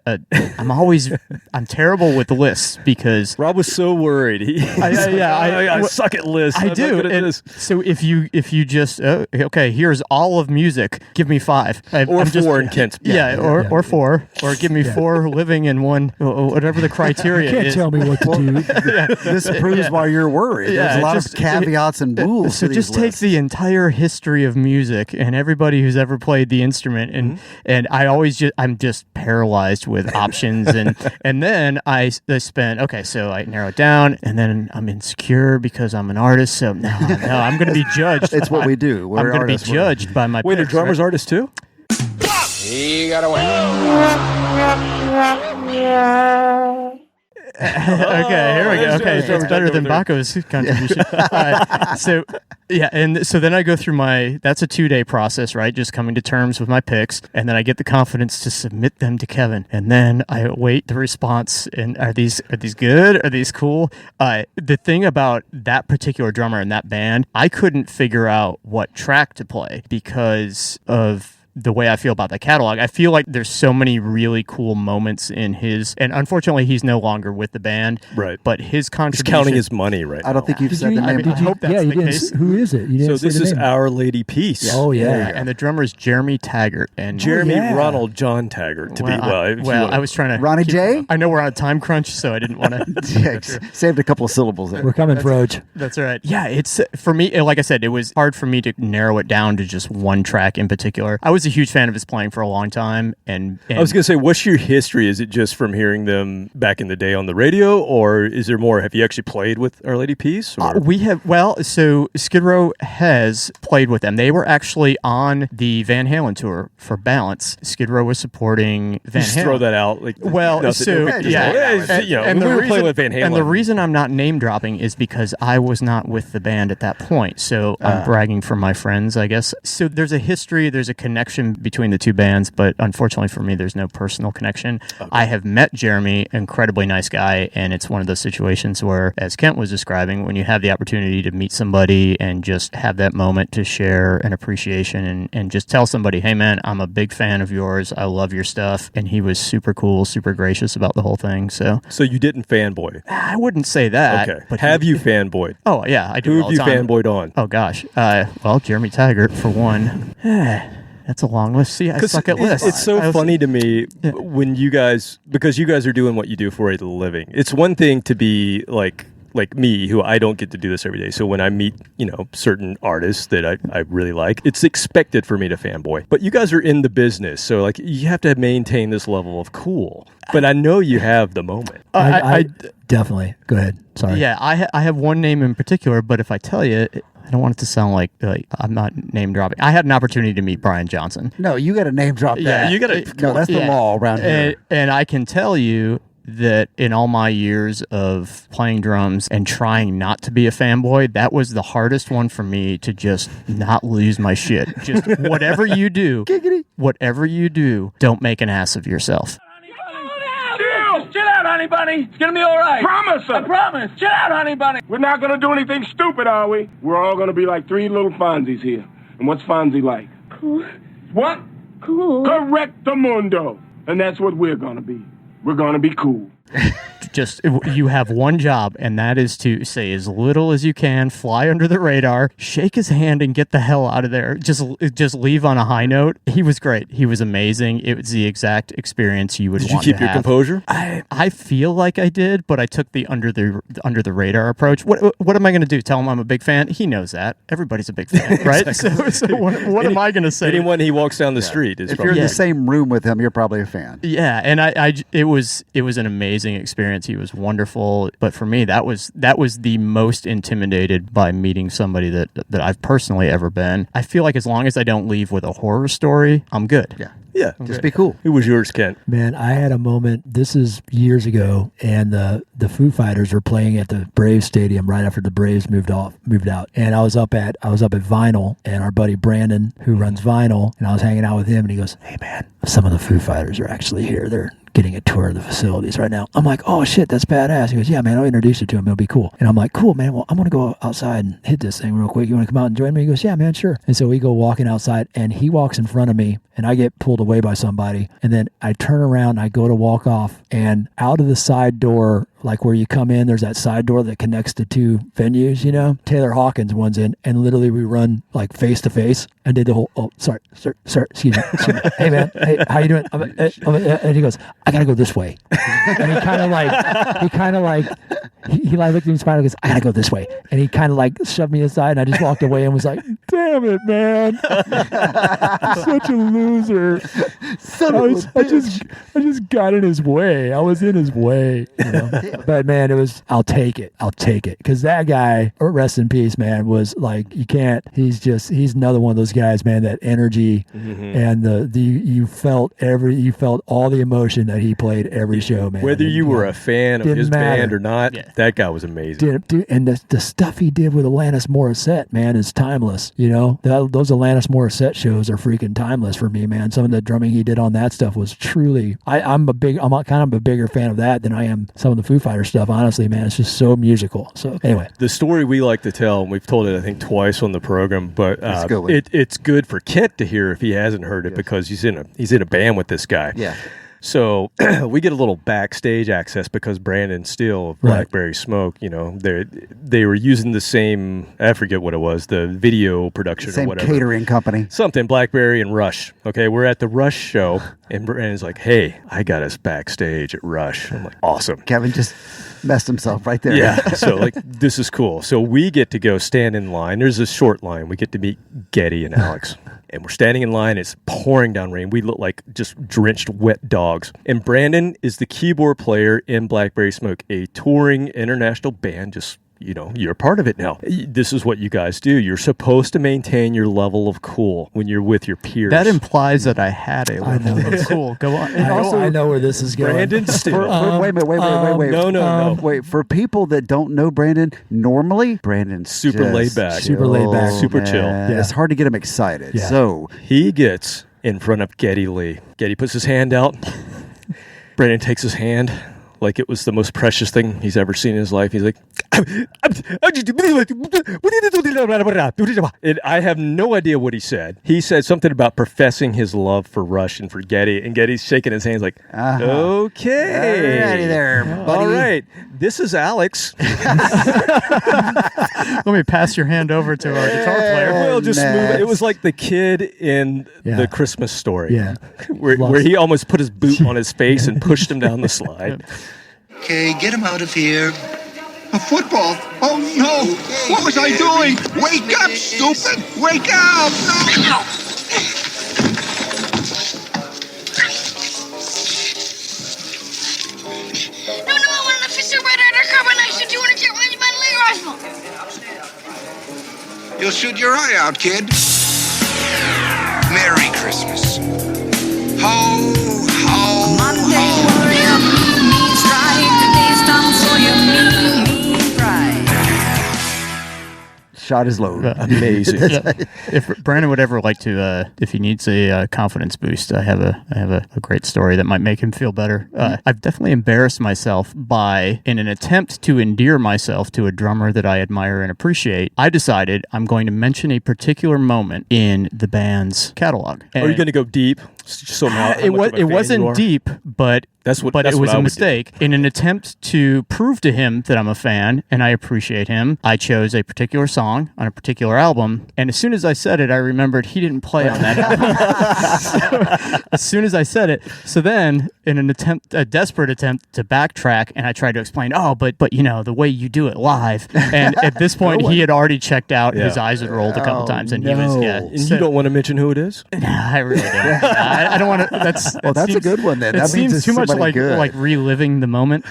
I'm terrible with lists because Rob was so worried. I suck at lists. I I'm do. not good at this. So if you just okay, here's all of music. Give me 5 or 4 in Kent's. Or 4, or give me 4 living in one. Whatever the criteria You can't is. tell me what to do. This proves why you're worried. There's a lot of caveats and rules. So to just these take lists. the entire history of music and everybody who's ever played the instrument, and I'm just paralyzed with options, and then I spent so I narrow it down, and then I'm insecure because I'm an artist. So no, I'm going to be judged. It's what we do. I'm going to be judged by my. Wait, are picks, drummers right? artists too? He got away. Okay, here we go. Okay, so it's better than Bakko's contribution. So then I go through that's a 2-day process, right? Just coming to terms with my picks, and then I get the confidence to submit them to Kevin, and then I await the response. And are these good? Are these cool? The thing about that particular drummer and that band, I couldn't figure out what track to play because of the way I feel about the catalog. I feel like there's so many really cool moments in his, and unfortunately he's no longer with the band, right? But his He's contribution, counting his money right I don't think you've Did said you- the name. I hope that's yeah, you the didn't. case. Who is it? You didn't So say this the is name. Our Lady Peace. Oh yeah. and the drummer is Jeremy Taggart, and Jeremy yeah. Ronald John Taggart to be I was trying to Ronnie J? I know we're on a time crunch, so I didn't want to. Saved a couple of syllables there. We're coming, Froge. That's right. Yeah, it's for me. Like I said, it was hard for me to narrow it down to just one track in particular. I was a huge fan of his playing for a long time, and I was going to say, what's your history? Is it just from hearing them back in the day on the radio, or is there more? Have you actually played with Our Lady Peace? Or? we have. So Skid Row has played with them. They were actually on the Van Halen tour for Balance. Skid Row was supporting Van Just Halen. throw that out. Like, Well, nothing. so Yeah, and we the were reason, playing with Van Halen. and the reason I'm not name dropping is because I was not with the band at that point. So I'm bragging for my friends, I guess. So there's a history, there's a connection between the two bands, but unfortunately for me, there's no personal connection. Okay. I have met Jeremy, incredibly nice guy, and it's one of those situations where, as Kent was describing, when you have the opportunity to meet somebody and just have that moment to share an appreciation and just tell somebody, hey man, I'm a big fan of yours, I love your stuff, and he was super cool, super gracious about the whole thing. So you didn't fanboy? I wouldn't say that. Okay. But have you fanboyed? Oh yeah, I do. Who all have the you time. fanboyed on? Oh gosh, well, Jeremy Taggart for one. That's a long list. See, I suck at lists. It's so funny to me when you guys, because you guys are doing what you do for a living. It's one thing to be like me, who I don't get to do this every day. So when I meet, certain artists that I really like, it's expected for me to fanboy. But you guys are in the business, so like you have to maintain this level of cool. But I know you have the moment. I definitely. Go ahead. Sorry. Yeah, I have one name in particular, but if I tell you, I don't want it to sound like I'm not name dropping. I had an opportunity to meet Brian Johnson. No, you got to name drop that. Yeah, you got to. No, that's the law around here. And I can tell you that in all my years of playing drums and trying not to be a fanboy, that was the hardest one for me to just not lose my shit. Just whatever you do, don't make an ass of yourself. Chill out, honey bunny. It's gonna be all right. Promise us. I promise. Chill out, honey bunny. We're not gonna do anything stupid, are we? We're all gonna be like three little Fonzies here. And what's Fonzie like? Cool. What? Cool. Correctamundo. And that's what we're gonna be. We're gonna be cool. Just, you have one job, and that is to say as little as you can, fly under the radar, shake his hand, and get the hell out of there. Just leave on a high note. He was great. He was amazing. It was the exact experience you would want to have. Did you keep your composure? I feel like I did, but I took the under the radar approach. What am I going to do? Tell him I'm a big fan? He knows that. Everybody's a big fan, right? Exactly. So what am I going to say? Anyone he walks down the street is if probably... you're in the same room with him, you're probably a fan. Yeah, and it was an amazing experience. He was wonderful, but for me, that was the most intimidated by meeting somebody that I've personally ever been. I feel like as long as I don't leave with a horror story, I'm good. Yeah. Yeah. Just be cool. Who was yours, Kent? Man, I had a moment. This is years ago, and the Foo Fighters were playing at the Braves Stadium right after the Braves moved out. And I was up at Vinyl, and our buddy Brandon, who runs Vinyl, and I was hanging out with him, and he goes, "Hey man, some of the Foo Fighters are actually here. They're getting a tour of the facilities right now." I'm like, "Oh shit, that's badass." He goes, "Yeah man, I'll introduce you to him. It'll be cool." And I'm like, "Cool man. Well, I'm gonna go outside and hit this thing real quick. You want to come out and join me?" He goes, "Yeah man, sure." And so we go walking outside, and he walks in front of me, and I get pulled away by somebody, and then I turn around, I go to walk off, and out of the side door, like where you come in, there's that side door that connects the two venues, you know? Taylor Hawkins runs in, and literally we run like face to face. I did the whole, "Oh, sorry, sir, excuse me. Hey man, hey, how you doing?" And he goes, "I gotta go this way." And he kind of like looked at me and smiled and goes, "I gotta go this way." And he kind of like shoved me aside, and I just walked away and was like, "Damn it, man. I'm such a loser." I just got in his way. I was in his way, you know? But man, I'll take it. Because that guy, rest in peace, man, was like, you can't, he's another one of those guys, man, that energy and you felt all the emotion that he played every show, man. Whether you were a fan of his band or not, that guy was amazing. And the stuff he did with Alanis Morissette, man, is timeless. You know, those Alanis Morissette shows are freaking timeless for me, man. Some of the drumming he did on that stuff was truly, I'm kind of a bigger fan of that than I am some of the Foo Fighter stuff, honestly, man. It's just so musical. So anyway, the story we like to tell, and we've told it I think twice on the program, but it's good for Kent to hear if he hasn't heard it, because he's in a band with this guy. Yeah. So we get a little backstage access because Brandon Steele of Blackberry Smoke, you know, they were using the same, I forget what it was, the video production or whatever. Same catering company. Something, Blackberry and Rush. Okay, we're at the Rush show, and Brandon's like, "Hey, I got us backstage at Rush." I'm like, "Awesome." Kevin just messed himself right there. Yeah, so like, this is cool. So we get to go stand in line. There's a short line. We get to meet Getty and Alex. And we're standing in line. It's pouring down rain. We look like just drenched, wet dogs. And Brandon is the keyboard player in Blackberry Smoke, a touring international band. Just, you know, you're a part of it now. This is what you guys do. You're supposed to maintain your level of cool when you're with your peers. That implies that I had a level of cool. Go on. And I know where this is going. Brandon Steele. Wait a minute. No. Wait, for people that don't know Brandon, normally Brandon's super laid back. Super laid back. Super chill. Yeah. It's hard to get him excited. Yeah. So he gets in front of Geddy Lee. Geddy puts his hand out. Brandon takes his hand like it was the most precious thing he's ever seen in his life. He's like, and I have no idea what he said. He said something about professing his love for Rush and for Geddy, and Geddy's shaking his hands like, okay. Alrighty there, buddy. All right. This is Alex. Let me pass your hand over to our guitar player. We'll just move it. It was like the kid in the Christmas Story. Yeah. Where he almost put his boot on his face and pushed him down the slide. Okay, get him out of here. A football? Oh no! What was I doing? Wake up, stupid! Wake up! No! No, I want an officer right undercover, and I should do an account with my legal arsenal. You'll shoot your eye out, kid. Merry Christmas. Ho, ho, Monday, ho. warrior, mean strike. Today's done for your mean pride. shot his load. Amazing. If Brandon would ever like to, if he needs a confidence boost, I have a great story that might make him feel better. I've definitely embarrassed myself in an attempt to endear myself to a drummer that I admire and appreciate. I decided I'm going to mention a particular moment in the band's catalog. Are you going to go deep? Somehow, It wasn't deep, but it was a mistake. In an attempt to prove to him that I'm a fan and I appreciate him, I chose a particular song on a particular album, and as soon as I said it, I remembered he didn't play on that album. So, as soon as I said it, so then in a desperate attempt to backtrack, and I tried to explain, but you know, the way you do it live, and at this point he had already checked out. His eyes had rolled a couple times, and he was And you don't want to mention who it is? Nah, I really don't. I don't want to. That's a good one then. It That means seems it's too much somebody good. like reliving the moment.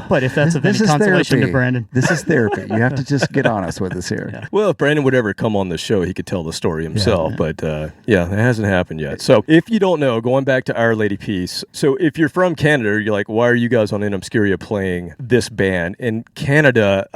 But if that's of any This is consolation therapy. to Brandon. This is therapy. You have to just get honest with us here. Well, if Brandon would ever come on the show, he could tell the story himself. But yeah, it hasn't happened yet. So if you don't know, going back to Our Lady Peace, so if you're from Canada, you're like, why are you guys on InObscuria playing this band? In Canada,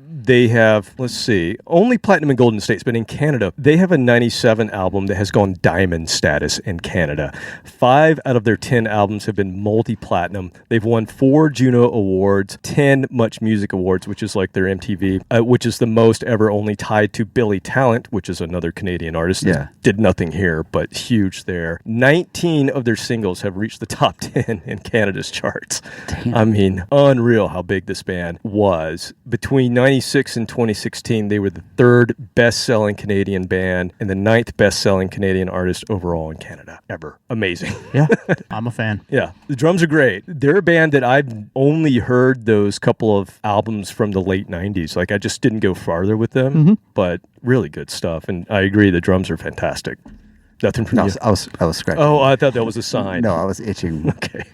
they have, let's see, only platinum and golden states, but in Canada, they have a 97 album that has gone diamond status in Canada. 5 out of their 10 albums have been multi-platinum. They've won 4 Juno Awards, 10 Much Music Awards, which is like their MTV, which is the most ever, only tied to Billy Talent, which is another Canadian artist. Yeah. Did nothing here, but huge there. 19 of their singles have reached the top 10 in Canada's charts. Damn. I mean, unreal how big this band was. Between 96 and 2016, they were the 3rd best-selling Canadian band and the 9th best-selling Canadian artist overall in Canada ever. Amazing. Yeah, I'm a fan. Yeah, the drums are great. They're a band that I've only heard those couple of albums from the late 90s. Like, I just didn't go farther with them, but really good stuff. And I agree, the drums are fantastic. Nothing from you. I was scratching. Oh, I thought that was a sign. No, I was itching. Okay.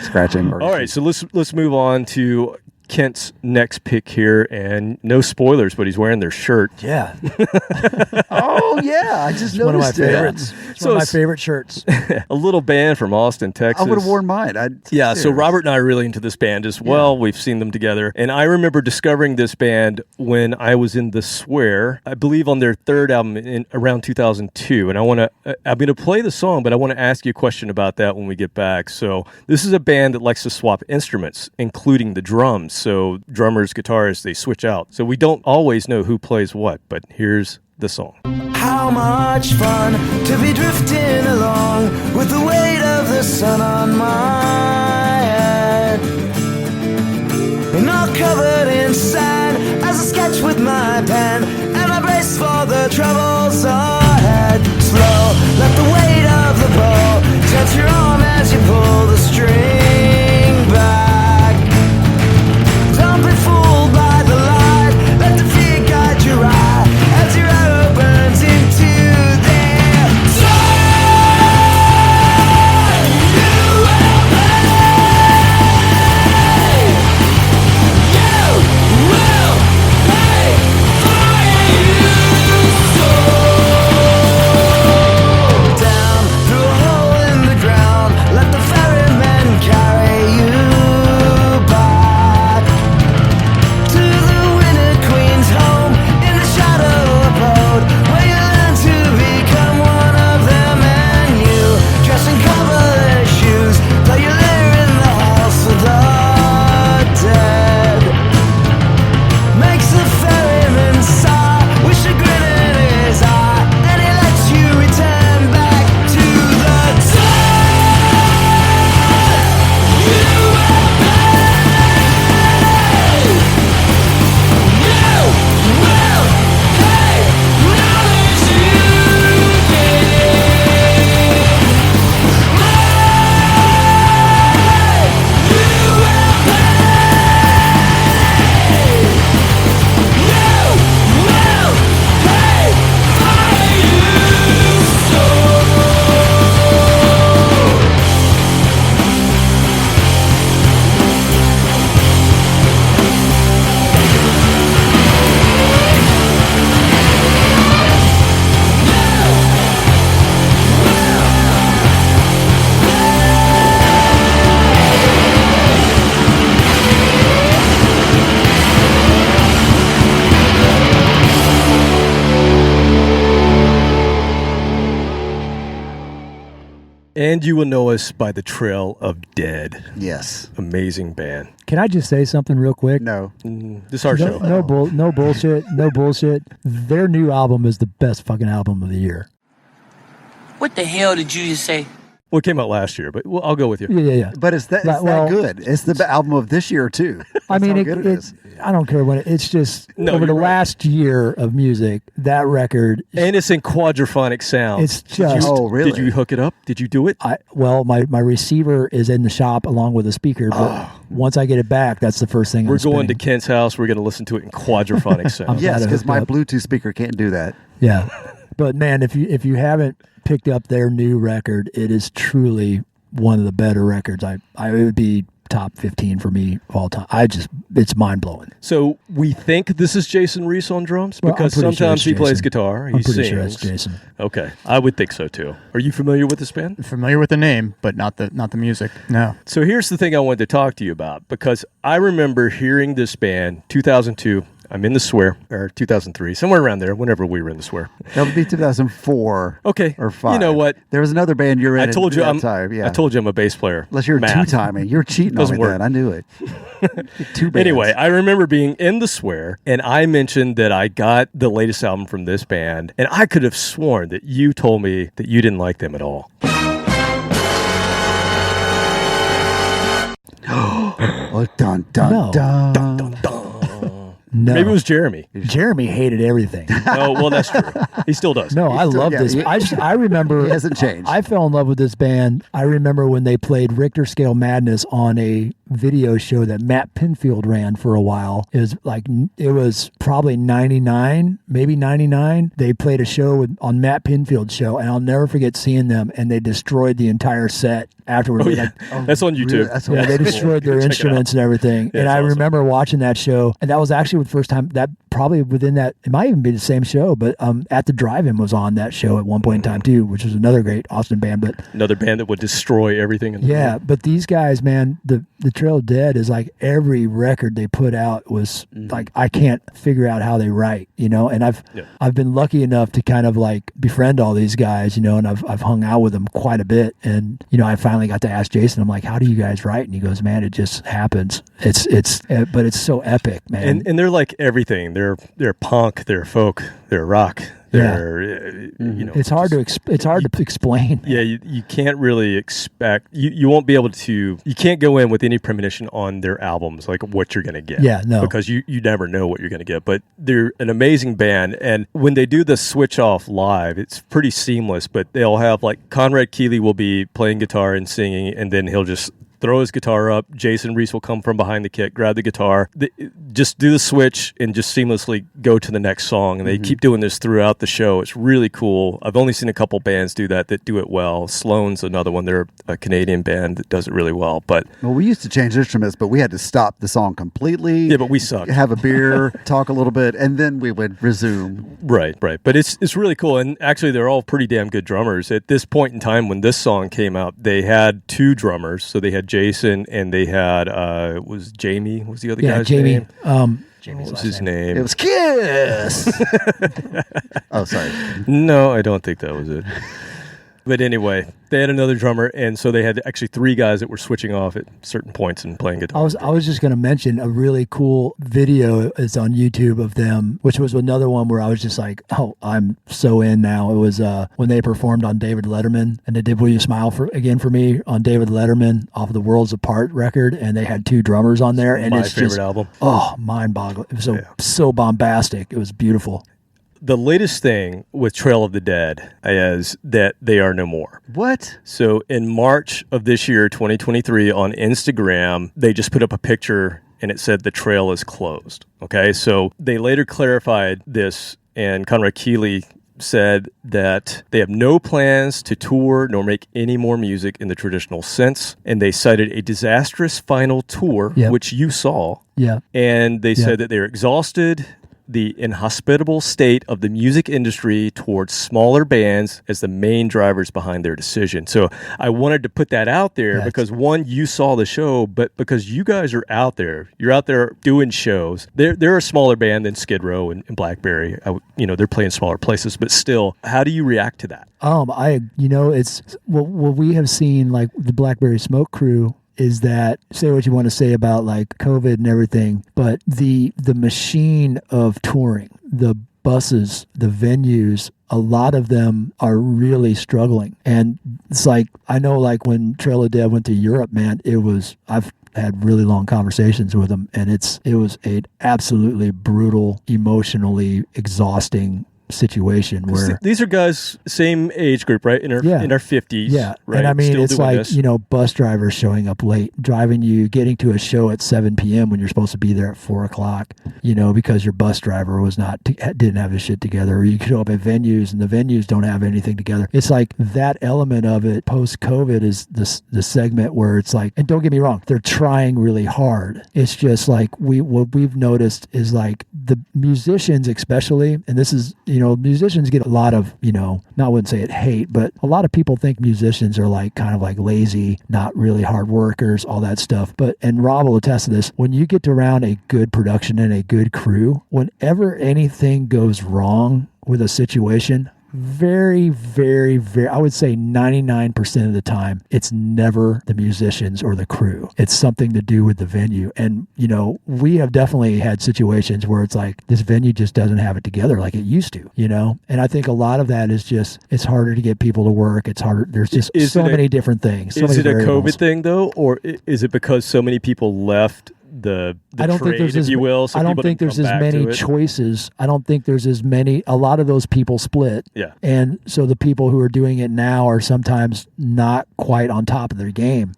Scratching. All right, so let's move on to Kent's next pick here, and no spoilers, but he's wearing their shirt. Yeah. Oh, yeah. I just It's one of my noticed it. favorites. It's one of my favorite shirts. A little band from Austin, Texas. I would have worn mine. Yeah, so Robert and I are really into this band as well. We've seen them together. And I remember discovering this band when I was in The Swear, I believe on their 3rd album in around 2002. And I'm going to play the song, but I want to ask you a question about that when we get back. So this is a band that likes to swap instruments, including the drums. So drummers, guitarists, they switch out. So we don't always know who plays what, but here's the song. How much fun to be drifting along with the weight of the sun on my head, and all covered in sand as I sketch with my pen, and I brace for the troubles ahead. Slow, let the weight of the bow touch your arm as you pull the string back. Don't be fooled by the light, let the fear guide your eye as your arrow burns into their side. You will pay. You will pay for you soul. Down through a hole in the ground, let the ferryman carry you back to the Winter Queen's home in the shadow abode, where you learn to become one of them, and you dress in coverless shoes, though you live in the halls for the dead. Makes the ferryman sigh with chagrin in his eye, and he lets you return back to the tide. You will pay. You will pay knowledge you And you will know us by the Trail of Dead. Yes. Amazing band. Can I just say something real quick? No. This is our show. No bullshit. No bullshit. Their new album is the best fucking album of the year. What the hell did you just say? Well, it came out last year, but I'll go with you. Yeah. But it's that good. It's the album of this year, too. I mean, how good it is. I don't care what it's just No, over the you're right. last year of music, that record. And it's in quadraphonic sound. It's just. Oh, really? Did you hook it up? Did you do it? My receiver is in the shop along with a speaker, but once I get it back, that's the first thing We're I'm going to spinning. Kent's house. We're going to listen to it in quadraphonic sound. Yes, Gotta because hook my up. Bluetooth speaker can't do that. Yeah, but man, if you haven't picked up their new record, it is truly one of the better records. It would be top 15 for me of all time. It's mind blowing. So we think this is Jason Reese on drums Well, because I'm pretty sure sometimes it's he plays Jason. guitar, he I'm pretty sings. sure it's Jason. Okay, I would think so too. Are you familiar with this band? Familiar with the name, but not the music. No. So here's the thing I wanted to talk to you about, because I remember hearing this band 2002. I'm in the Swear, or 2003, somewhere around there, whenever we were in the Swear. That would be 2004. Okay. Or 5. You know what? There was another band you're in. I told you at that time. Yeah. I told you I'm a bass player. Unless you're Math. two-timing. You're cheating on Doesn't me work. then. I knew it. Two bands. Anyway, I remember being in the Swear, and I mentioned that I got the latest album from this band, and I could have sworn that you told me that you didn't like them at all. Oh, dun, dun, No. dun. Dun, dun, dun. No. Maybe it was Jeremy. Jeremy hated everything. Oh, well, that's true. He still does. No, I love yeah, this. I remember. He hasn't changed. I fell in love with this band. I remember when they played Richter Scale Madness on a video show that Matt Pinfield ran for a while. It was probably 99, maybe 99. They played a show on Matt Pinfield's show, and I'll never forget seeing them, and they destroyed the entire set afterwards. Oh, yeah. That's on YouTube. Really? That's Yeah, they cool. destroyed their Check it instruments and everything. Yeah, And it's I awesome. remember watching that show, and that was actually the first time that probably within that, it might even be the same show, but At the Drive-In was on that show at one point in time too, which was another great Austin band. But Another band that would destroy everything. In the yeah, room. but these guys, man, the Trail of Dead is like every record they put out was like, I can't figure out how they write, and I've been lucky enough to kind of like befriend all these guys, and I've hung out with them quite a bit. And, I finally got to ask Jason, I'm like, how do you guys write? And he goes, man, it just happens. But it's so epic, man. And they're like everything. They're punk, they're folk, they're rock. They're, it's hard to explain. Yeah, you can't really expect, you won't be able to, you can't go in with any premonition on their albums, like what you're going to get. Yeah, no. Because you never know what you're going to get. But they're an amazing band. And when they do the switch off live, it's pretty seamless. But they'll have like Conrad Keeley will be playing guitar and singing, and then he'll just throw his guitar up. Jason Reese will come from behind the kit, grab the guitar, just do the switch, and just seamlessly go to the next song. And they keep doing this throughout the show. It's really cool. I've only seen a couple bands do that do it well. Sloan's another one. They're a Canadian band that does it really well. But we used to change instruments, but we had to stop the song completely. Yeah, but we sucked. Have a beer, talk a little bit, and then we would resume. Right. But it's really cool. And actually, they're all pretty damn good drummers. At this point in time, when this song came out, they had two drummers. So they had Jason, and they had was Jamie was the other guy's Jamie. name? Jamie was his name. It was Kiss. Oh, sorry. No, I don't think that was it. But anyway, they had another drummer, and so they had actually three guys that were switching off at certain points and playing guitar. I was just going to mention a really cool video is on YouTube of them, which was another one where I was just like, oh, I'm so in now. It was when they performed on David Letterman, and they did Will You Smile for Me on David Letterman off of the Worlds Apart record, and they had two drummers on there. And My it's favorite just, album. Oh, mind-boggling. It was so bombastic. It was beautiful. The latest thing with Trail of the Dead is that they are no more. What? So in March of this year, 2023, on Instagram, they just put up a picture and it said the trail is closed. Okay, so they later clarified this, and Conrad Keeley said that they have no plans to tour nor make any more music in the traditional sense. And they cited a disastrous final tour, which you saw. Yeah. And they said that they're exhausted, the inhospitable state of the music industry towards smaller bands as the main drivers behind their decision. So I wanted to put that out there because, one, you saw the show, but because you guys are out there, you're out there doing shows. They're a smaller band than Skid Row and Blackberry. They're playing smaller places, but still, how do you react to that? It's what we have seen, like the Blackberry Smoke crew, is that, say what you want to say about like COVID and everything, but the machine of touring, the buses, the venues, a lot of them are really struggling. And it's like, I know like when Trail of Dead went to Europe, man, I've had really long conversations with them, and it was an absolutely brutal, emotionally exhausting situation where these are guys same age group, right? In our 50s. Yeah. Right? And I mean, Still it's doing like, this. bus drivers showing up late, driving you, getting to a show at 7 p.m. when you're supposed to be there at 4 o'clock, because your bus driver didn't have his shit together, or you show up at venues and the venues don't have anything together. It's like that element of it post-COVID is the segment where it's like, and don't get me wrong, they're trying really hard. It's just like what we've noticed is like the musicians especially, and this is, musicians get a lot of, I wouldn't say it hate, but a lot of people think musicians are like kind of like lazy, not really hard workers, all that stuff. And Rob will attest to this, when you get around a good production and a good crew, whenever anything goes wrong with a situation, very, very, very, I would say 99% of the time, it's never the musicians or the crew. It's something to do with the venue. And, we have definitely had situations where it's like, this venue just doesn't have it together like it used to, And I think a lot of that is just, it's harder to get people to work. It's harder. There's just so many different things. Is it a COVID thing, though? Or is it because so many people left the I don't trade, think there's if you will? I don't think there's as many choices. I don't think there's as many. A lot of those people split. Yeah. And so the people who are doing it now are sometimes not quite on top of their game,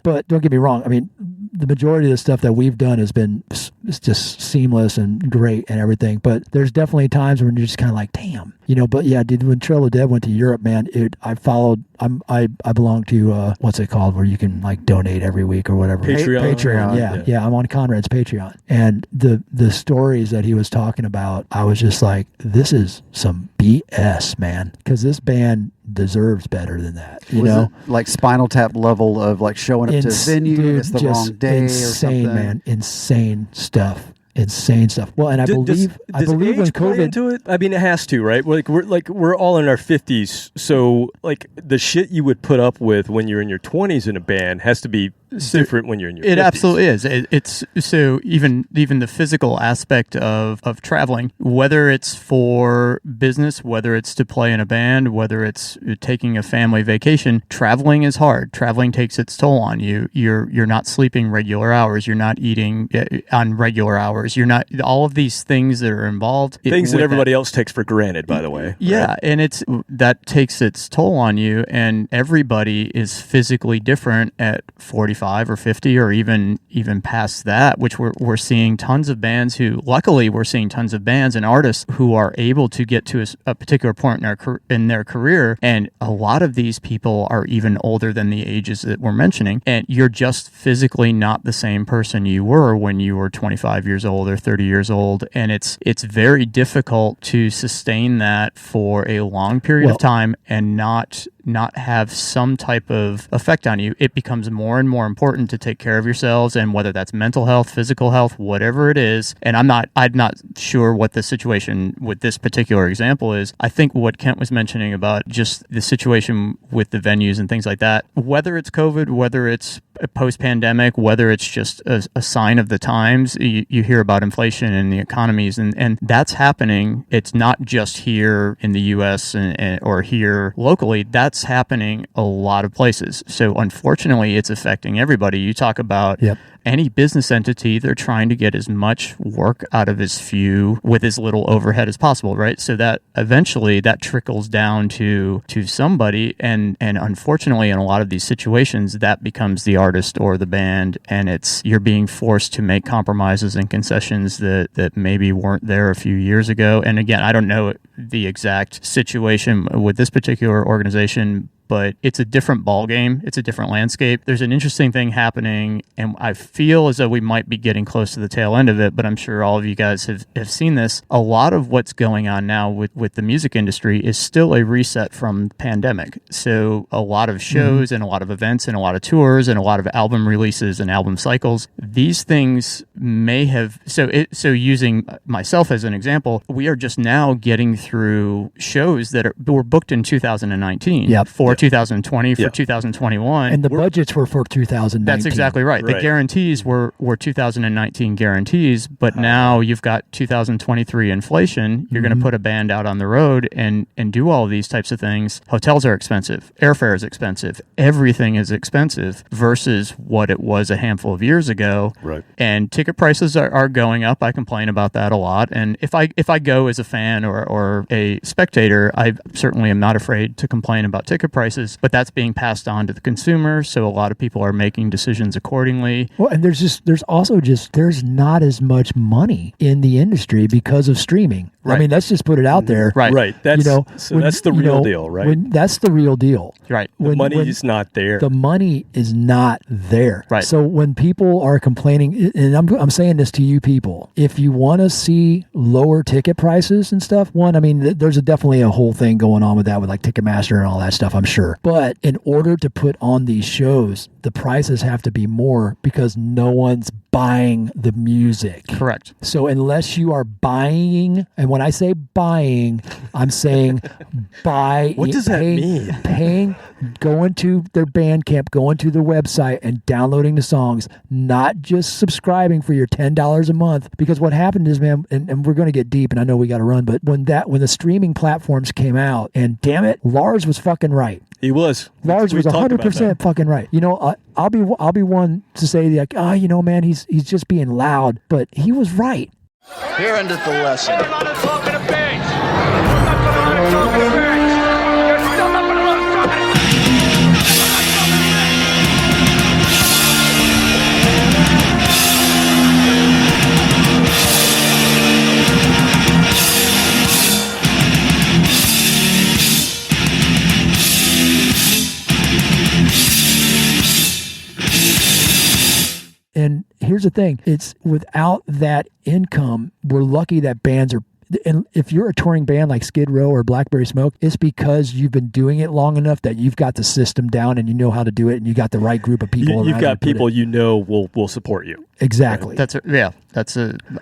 but don't get me wrong. I mean, the majority of the stuff that we've done has been just seamless and great and everything. But there's definitely times when you're just kind of like, damn, but yeah, dude, when Trail of Dead went to Europe, man, I belong to, what's it called, where you can like donate every week or whatever. Patreon. Yeah. I'm on Conrad's Patreon. And the stories that he was talking about, I was just like, this is some BS, man. Because this band deserves better than that. It like Spinal Tap level of like showing up to a venue, dude, it's the wrong day or something. Man. Insane stuff. Well, and I believe when COVID into it, I mean, it has to, right? We're all in our 50s, so like the shit you would put up with when you're in your 20s in a band has to be different when you're in your 50s. It absolutely is. It's so even the physical aspect of traveling, whether it's for business, whether it's to play in a band, whether it's taking a family vacation, traveling is hard. Traveling takes its toll on you. You're not sleeping regular hours. You're not eating on regular hours. You're not, all of these things that are involved. Things that everybody else takes for granted, by the way. Yeah, right? and that takes its toll on you, and everybody is physically different at 45 or 50 or even past that, which we're seeing tons of bands we're seeing tons of bands and artists who are able to get to a particular point in their career, and a lot of these people are even older than the ages that we're mentioning, and you're just physically not the same person you were when you were 25 years old or 30 years old, and it's very difficult to sustain that for a long period of time and not have some type of effect on you. It becomes more and more important to take care of yourselves, and whether that's mental health, physical health, whatever it is. And I'm not sure what the situation with this particular example is. I think what Kent was mentioning about just the situation with the venues and things like that, whether it's COVID, whether it's post-pandemic, whether it's just a sign of the times, you hear about inflation and the economies, and that's happening. It's not just here in the U.S. or here locally. That's happening a lot of places. So unfortunately, it's affecting everybody. You talk about any business entity, they're trying to get as much work out of as few with as little overhead as possible, right? So that eventually that trickles down to somebody, and unfortunately in a lot of these situations that becomes the artist or the band, and you're being forced to make compromises and concessions that maybe weren't there a few years ago. And again, I don't know the exact situation with this particular organization, but it's a different ballgame. It's a different landscape. There's an interesting thing happening, and I feel as though we might be getting close to the tail end of it, but I'm sure all of you guys have seen this. A lot of what's going on now with the music industry is still a reset from the pandemic. So a lot of shows and a lot of events and a lot of tours and a lot of album releases and album cycles, these things may have... So using myself as an example, we are just now getting through shows that were booked in 2019 for 2020, for 2021. And the budgets were for 2019. That's exactly right. The guarantees were 2019 guarantees, but now you've got 2023 inflation. You're going to put a band out on the road and do all of these types of things. Hotels are expensive. Airfare is expensive. Everything is expensive versus what it was a handful of years ago. Right. And ticket prices are going up. I complain about that a lot. And if I go as a fan or a spectator, I certainly am not afraid to complain about ticket prices, but that's being passed on to the consumer. So a lot of people are making decisions accordingly. Well, and there's also not as much money in the industry because of streaming. Right. I mean, let's just put it out there. Right. That's, that's the real deal, right? That's the real deal. Right. The money is not there. The money is not there. Right. So when people are complaining, and I'm saying this to you people, if you want to see lower ticket prices and stuff, I mean, there's definitely a whole thing going on with that, with like Ticketmaster and all that stuff, I'm sure. But in order to put on these shows, the prices have to be more because no one's buying the music. Correct. So unless you are buying, and when I say buying, I'm saying buy. What does that mean? Paying, going to their Bandcamp, going to their website and downloading the songs, not just subscribing for your $10 a month. Because what happened is, man, and we're going to get deep, and I know we got to run, but when the streaming platforms came out, and damn it, Lars was fucking right. He was. Lars was 100% fucking right. You know, I'll be one to say like, man, he's just being loud, but he was right. Here ended the lesson. And here's the thing. It's without that income, we're lucky that bands are, and if you're a touring band like Skid Row or Blackberry Smoke, it's because you've been doing it long enough that you've got the system down and you know how to do it, and you got the right group of people. You've got people will support you. Exactly.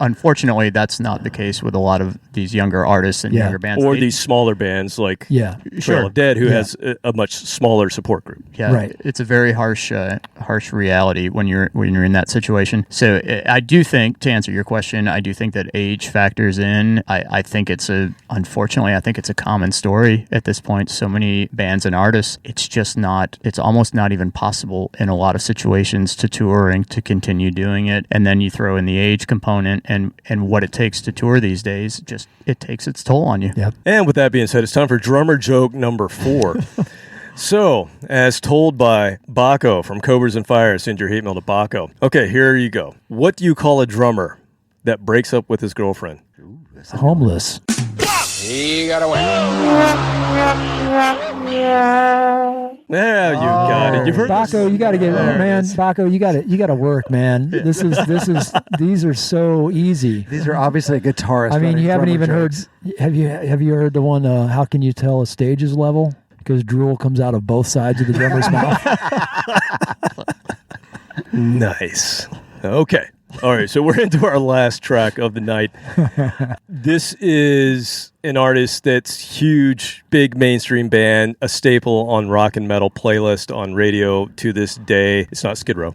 Unfortunately, that's not the case with a lot of these younger artists and younger bands. Or these smaller bands like Trail of Dead, who has a much smaller support group. Yeah, right. It's a very harsh reality when you're in that situation. So I do think, to answer your question, I do think that age factors in. I think it's a common story at this point. So many bands and artists, it's almost not even possible in a lot of situations to tour and to continue doing it. And then you throw in the age component and what it takes to tour these days, it takes its toll on you. Yep. And with that being said, it's time for drummer joke number 4. So, as told by Bakko from Cobras and Fire, send your hate mail to Bakko. Okay, here you go. What do you call a drummer that breaks up with his girlfriend? Homeless. He got away. There you got it. You've heard Bakko, you got to get man. Bakko, you got to work, man. These are so easy. These are obviously a guitarist. I mean, you haven't even jokes. heard. Have you heard the one? How can you tell a stage is level? Because drool comes out of both sides of the drummer's mouth. Nice. Okay. All right, so we're into our last track of the night. This is an artist that's huge, big mainstream band, a staple on rock and metal playlist on radio to this day. It's not Skid Row,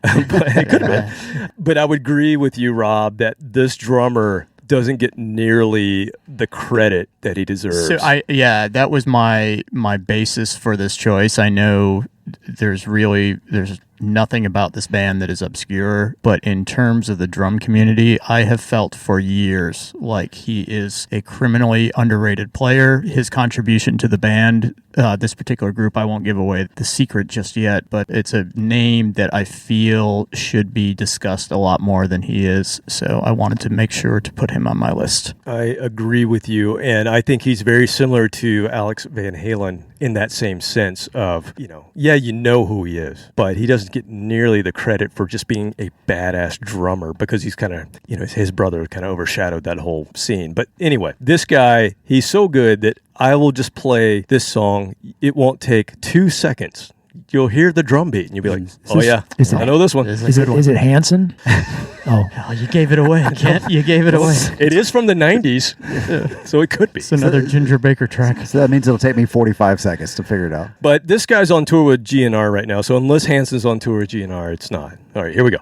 but it could have been. But I would agree with you, Rob, that this drummer doesn't get nearly the credit that he deserves. So that was my basis for this choice. I know there's nothing about this band that is obscure, but in terms of the drum community, I have felt for years like he is a criminally underrated player. His contribution to the band, this particular group, I won't give away the secret just yet, but it's a name that I feel should be discussed a lot more than he is. So I wanted to make sure to put him on my list. I agree with you, and I think he's very similar to Alex Van Halen in that same sense of, you know who he is, but he doesn't get nearly the credit for just being a badass drummer because he's kind of, his brother kind of overshadowed that whole scene. But anyway, this guy, he's so good that I will just play this song. It won't take 2 seconds. you'll hear the drum beat, and you'll be like, is I know this one. Is it Hanson? Oh, you gave it away, Kent. You gave it away. It is from the 90s, so it could be. It's another Ginger Baker track. So that means it'll take me 45 seconds to figure it out. But this guy's on tour with GNR right now, so unless Hanson's on tour with GNR, it's not. All right, here we go.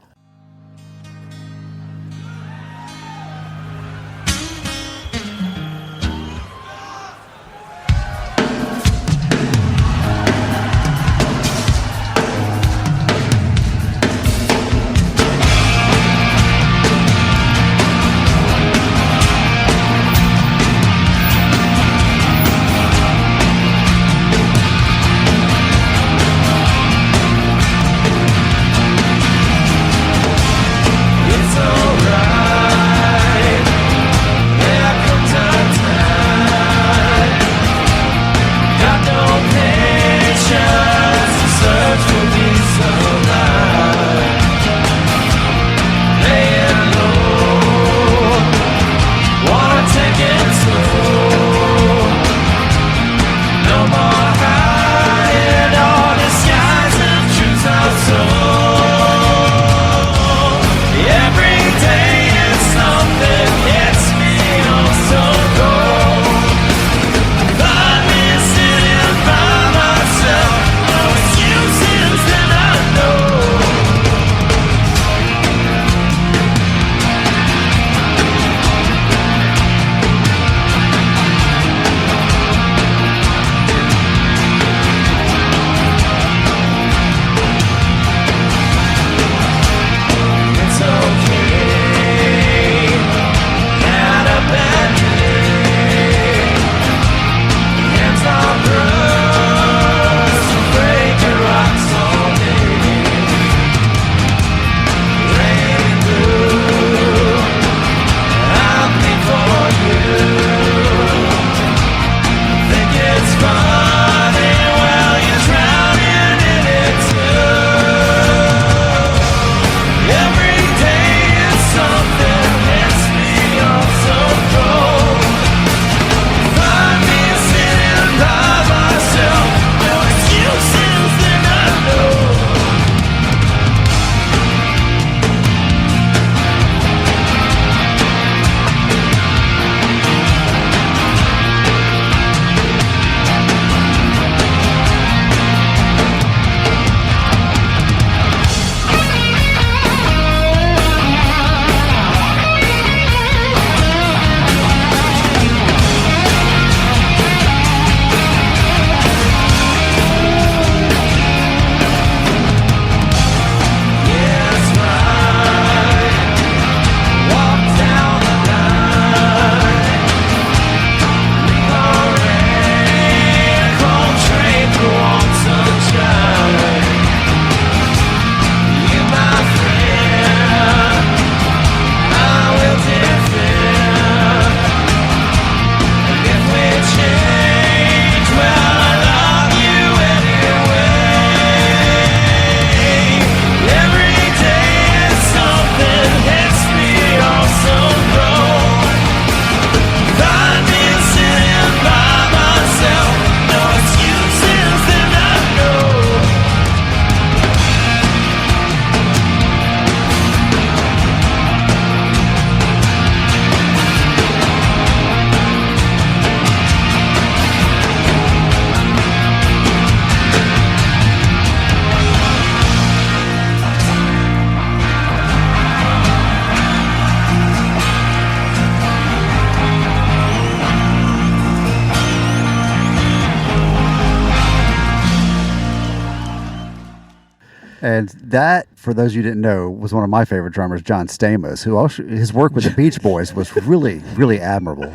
And that, for those you didn't know, was one of my favorite drummers, John Stamos, who also, his work with the Beach Boys was really, really admirable.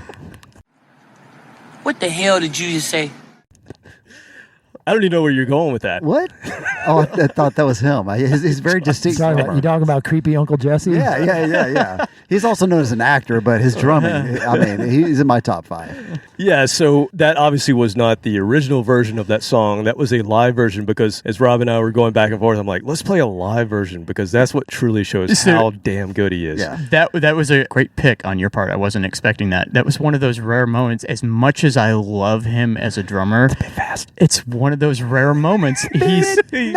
What the hell did you just say? I don't even know where you're going with that. What? Oh, I thought that was him. He's very distinct. You talking about creepy Uncle Jesse? Yeah. He's also known as an actor, but his drumming, I mean, he's in my top 5. Yeah, so that obviously was not the original version of that song. That was a live version because as Rob and I were going back and forth, I'm like, let's play a live version because that's what truly shows how damn good he is. Yeah. That was a great pick on your part. I wasn't expecting that. That was one of those rare moments. As much as I love him as a drummer, it's one of those rare moments. He's he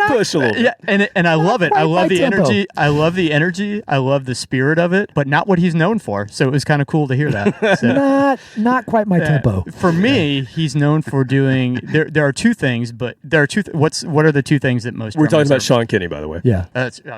pushed a little bit. yeah, and I love it. I love the tempo. energy. I love the energy. I love the spirit of it, but not what he's known for. So it was kind of cool to hear that. So, Not quite my tempo. For me, he's known for doing. There are two things, but there are two. What are the two things that most? We're talking drummers about are- Sean Kinney, by the way. Yeah.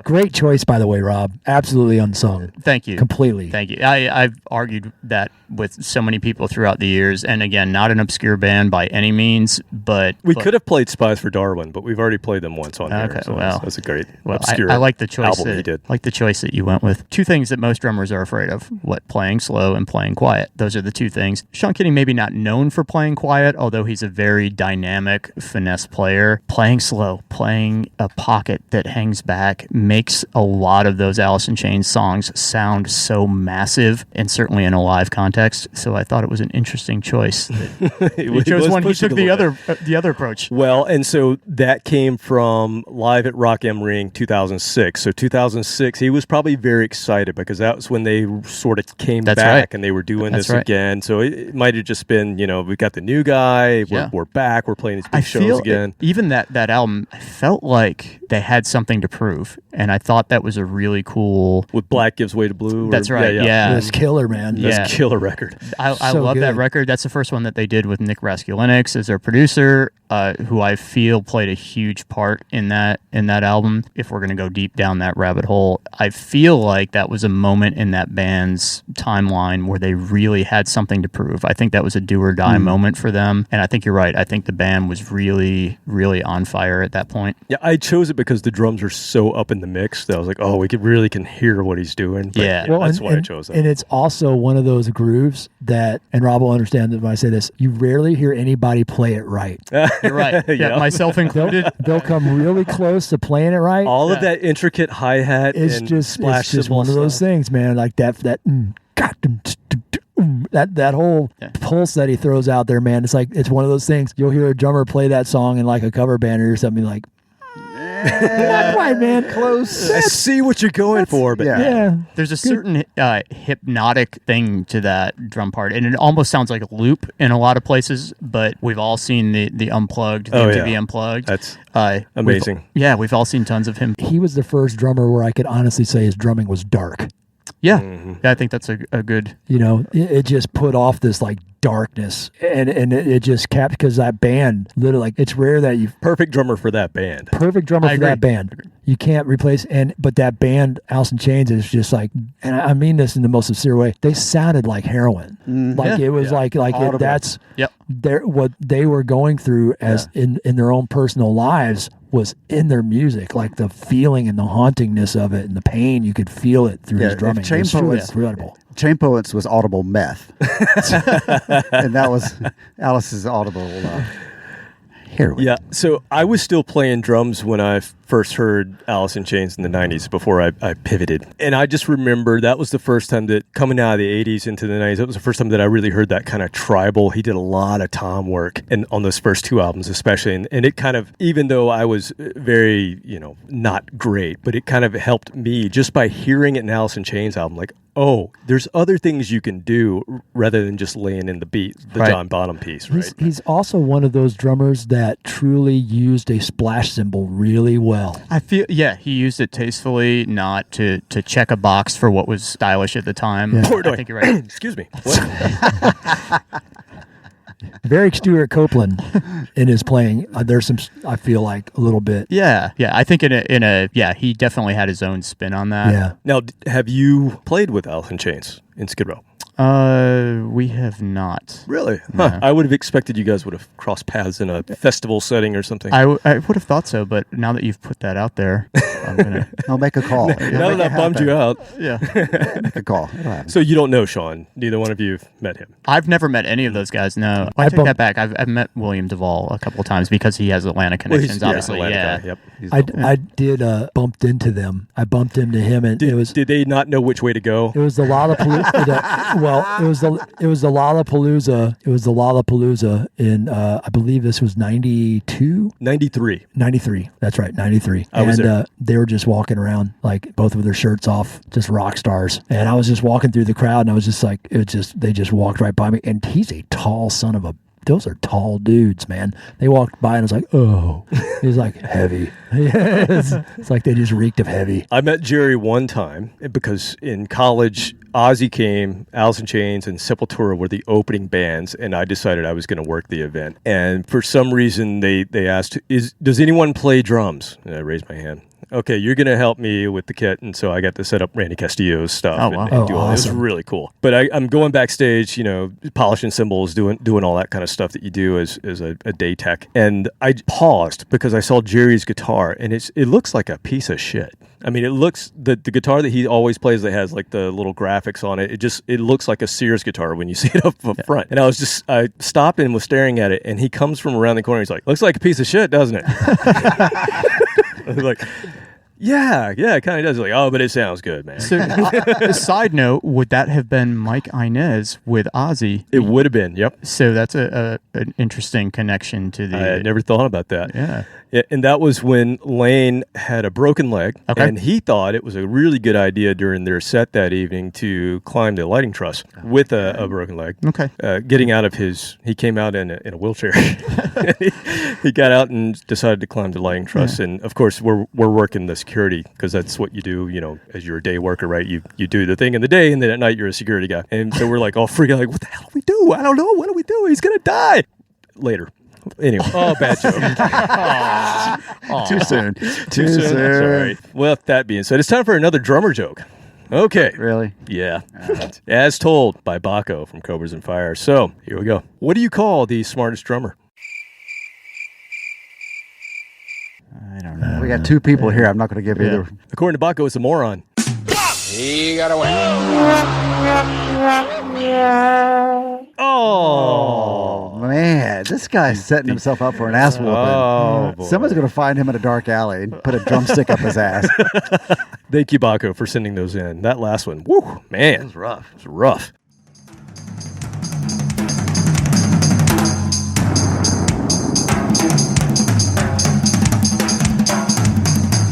Great choice, by the way, Rob. Absolutely unsung. Thank you. Completely. Thank you. I've argued that with so many people throughout the years, and again, not an obscure band by any means, but We could have played Spies for Darwin, but we've already played them once on here. Okay, So well, that's a great Well, obscure I like the choice. album That, he did. like the choice that you went with. Two things that most drummers are afraid of: playing slow and playing quiet. Those are the two things. Sean Kinney maybe not known for playing quiet, although he's a very dynamic finesse player. Playing slow, playing a pocket that hangs back, makes a lot of those Alice in Chains songs sound so massive, and certainly in a live context. So I thought it was an interesting choice. He chose one. He took the other approach. Well, and so that came from Live at Rock am Ring 2006. So 2006, he was probably very excited because that was when they sort of came That's back right. and they were doing That's this right. again. So it might have just been, we got the new guy, we're back, we're playing these big shows again. Even that album, I felt like they had something to prove, and I thought that was a really cool. With Black Gives Way to Blue. That's right. Yeah. It's killer, man. That's a killer record. I So love that good. record. That's the first one that they did with Nick Raskulinecz as their producer, who I feel played a huge part in that album. If we're going to go deep down that rabbit hole, I feel like that was a moment in that band's timeline where they really had something to prove. I think that was a do or die moment for them, and I think you're right. I think the band was really, really on fire at that point. Yeah, I chose it because the drums are so up in the mix that I was like, we really can hear what he's doing. But, Yeah. Well, that's why I chose that. And it's also one of those grooves that, and Rob will understand that when I say this, you rarely hear anybody play it right. You're right. Yeah, myself included. They'll come really close to playing it right. All of that intricate hi-hat It's and just splash it's just cymbal one of those stuff. things, man. Like that that whole pulse that he throws out there, man. It's like it's one of those things. You'll hear a drummer play that song in like a cover band or something like. Not quite, man. Close. I see what you're going for, but Yeah. There's a certain hypnotic thing to that drum part, and it almost sounds like a loop in a lot of places, but we've all seen the Unplugged, the MTV Unplugged. That's amazing. We've all seen tons of him. He was the first drummer where I could honestly say his drumming was dark. Yeah, yeah, I think that's a good... It just put off this like darkness, and it just kept, because that band literally, like, it's rare that you've perfect drummer for that band. perfect drummer I for that agree. band. You can't replace, but that band, Alice in Chains, is just like, and I mean this in the most sincere way, they sounded like heroin. Like Yeah. it was like Audible. that's Yep. what they were going through as in their own personal lives was in their music, like the feeling and the hauntingness of it and the pain. You could feel it through his if drumming. Chain It was truly Poets- incredible. Chain Poets was audible meth. And that was Alice's audible heroin. Yeah, so I was still playing drums when I first heard Alice in Chains in the 90s before I pivoted. And I just remember that was the first time that, coming out of the 80s into the 90s, that was the first time that I really heard that kind of tribal. He did a lot of tom work and on those first two albums especially. And it kind of, even though I was very, not great, but it kind of helped me just by hearing it in Alice in Chains album, like, oh, there's other things you can do rather than just laying in the beat, the Right. John Bonham piece, right? He's also one of those drummers that truly used a splash cymbal really well. I feel, he used it tastefully, not to check a box for what was stylish at the time. Yeah. I think you're right. Excuse me. What? Very Stuart Copeland in his playing. There's some, I feel like, a little bit. Yeah. I think he definitely had his own spin on that. Yeah. Now, have you played with Alice in Chains in Skid Row? We have not. Really? No. Huh. I would have expected you guys would have crossed paths in a festival setting or something. I would have thought so, but now that you've put that out there, I'm gonna. I'll make a call. Now that bummed you out. Yeah. Make a call. It'll happen. So you don't know Sean. Neither one of you have met him. I've never met any of those guys. No, I take that back. I've met William Duvall a couple of times because he has Atlanta connections. Obviously, Atlanta guy, yep. I did bumped into them. I bumped into him, and it was. Did they not know which way to go? It was the Lollapalooza. It was the Lollapalooza. It was the Lollapalooza in I believe this was 92? 93. 93. That's right, 93. I was there. They were just walking around like both with their shirts off, just rock stars. And I was just walking through the crowd, and I was just like, they just walked right by me. And he's a tall son of a those are tall dudes, man. They walked by and I was like, oh, it was like heavy. It's like they just reeked of heavy. I met Jerry one time because in college, Ozzy came, Alice in Chains, and Sepultura were the opening bands, and I decided I was going to work the event. And for some reason, they asked, does anyone play drums? And I raised my hand. Okay, you're going to help me with the kit. And so I got to set up Randy Castillo's stuff and do all that. It was really cool. But I'm going backstage, polishing cymbals, doing all that kind of stuff that you do as a day tech. And I paused because I saw Jerry's guitar, and it looks like a piece of shit. I mean, it looks, the guitar that he always plays that has like the little graphics on it, it looks like a Sears guitar when you see it up front. And I stopped and was staring at it, and he comes from around the corner. He's like, looks like a piece of shit, doesn't it? I was like, yeah, it kind of does. Like, oh, but it sounds good, man. So, a side note, would that have been Mike Inez with Ozzy? It would have been, yep. So that's an interesting connection to the... I had never thought about that. Yeah. And that was when Lane had a broken leg, and he thought it was a really good idea during their set that evening to climb the lighting truss with a broken leg. Okay. Getting out of he came out in a wheelchair. He got out and decided to climb the lighting truss. Yeah. And of course, we're working the security because that's what you do, as you're a day worker, right? You do the thing in the day, and then at night you're a security guy. And so we're like all freaking like, what the hell do we do? I don't know. What do we do? He's going to die. Later. Anyway, bad joke. Too soon. Too soon. Sorry. Well, that being said, it's time for another drummer joke. Okay. Really? Yeah. Right. As told by Bakko from Cobras Fire. So, here we go. What do you call the smartest drummer? I don't know. We got two people here. I'm not going to give either. According to Bakko, it's a moron. He got away. Oh, man. This guy's setting himself up for an ass whooping. Oh, boy. Someone's going to find him in a dark alley and put a drumstick up his ass. Thank you, Bakko, for sending those in. That last one, woo, man. It was rough. It was rough.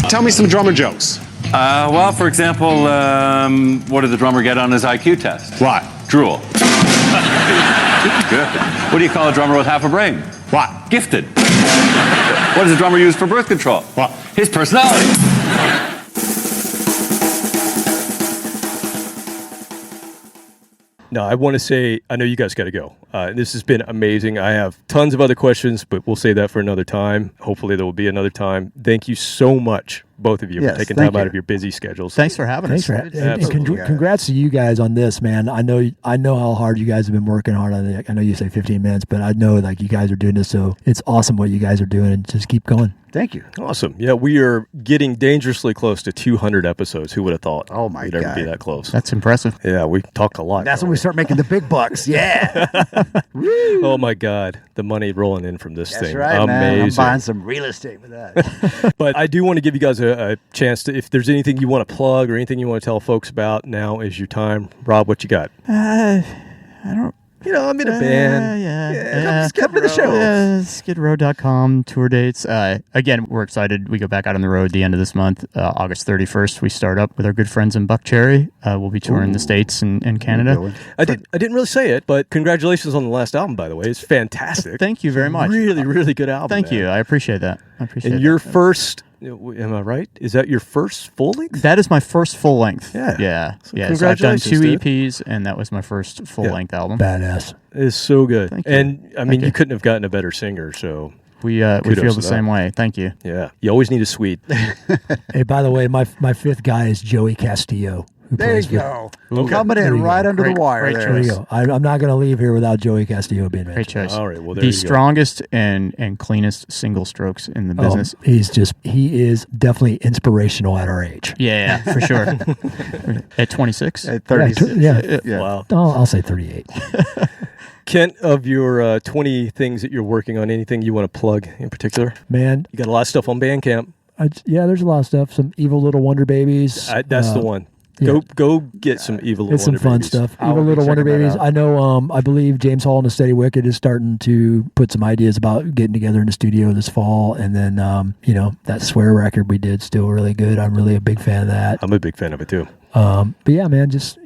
Tell me some drummer jokes. Well, for example, what did the drummer get on his IQ test? What? Drool. Good. What do you call a drummer with half a brain? What? Gifted. What does a drummer use for birth control? What? His personality. No, I want to say, I know you guys got to go. This has been amazing. I have tons of other questions, but we'll save that for another time. Hopefully there will be another time. Thank you so much, both of you, for taking time out of your busy schedules. Thanks for having us. And congrats to you guys on this, man. I know how hard you guys have been working hard on it. I know you say 15 minutes, but I know like you guys are doing this, so it's awesome what you guys are doing, and just keep going. Thank you. Awesome. Yeah, we are getting dangerously close to 200 episodes. Who would have thought? Oh, my we'd God. ever be that close. That's impressive. Yeah, we talk a lot. That's when we start making the big bucks. Yeah. Oh, my God. The money rolling in from this thing. That's right, amazing. man. I'm buying some real estate with that. But I do want to give you guys a chance to, if there's anything you want to plug or anything you want to tell folks about, now is your time. Rob, what you got? I don't... I'm in a band. Yeah. Come to the show. Skidrow.com, tour dates. Again, we're excited. We go back out on the road the end of this month. August 31st, we start up with our good friends in Buckcherry. We'll be touring the States and Canada. I didn't really say it, but congratulations on the last album, by the way. It's fantastic. Thank you very much. Really, really good album. Thank you. I appreciate that. And your first... Am I right? Is that your first full length? That is my first full length. Yeah. So I've done 2 EPs, and that was my first full length album. Badass. It's so good. Thank you. And I mean, you couldn't have gotten a better singer. So we feel the same way. Thank you. Yeah. You always need a suite. Hey, by the way, my fifth guy is Joey Castillo. There you go. Coming in right under the wire. There you go. I'm not going to leave here without Joey Castillo being mentioned. Great choice. All right. Well, there the you strongest and cleanest single strokes in the business. He is definitely inspirational at our age. Yeah, for sure. At 26? At 36. Yeah. Wow. I'll say 38. Kent, of your 20 things that you're working on, anything you want to plug in particular? Man. You got a lot of stuff on Bandcamp. There's a lot of stuff. Some Evil Little Wonder Babies. That's the one. Yeah. Go get some Evil Little It's some Wonder fun Babies. stuff. Evil Little Wonder Babies. I know. I believe James Hall and the Steady Wicked is starting to put some ideas about getting together in the studio this fall. And then, that Swear record we did still really good. I'm really a big fan of that. I'm a big fan of it too. But yeah, man, just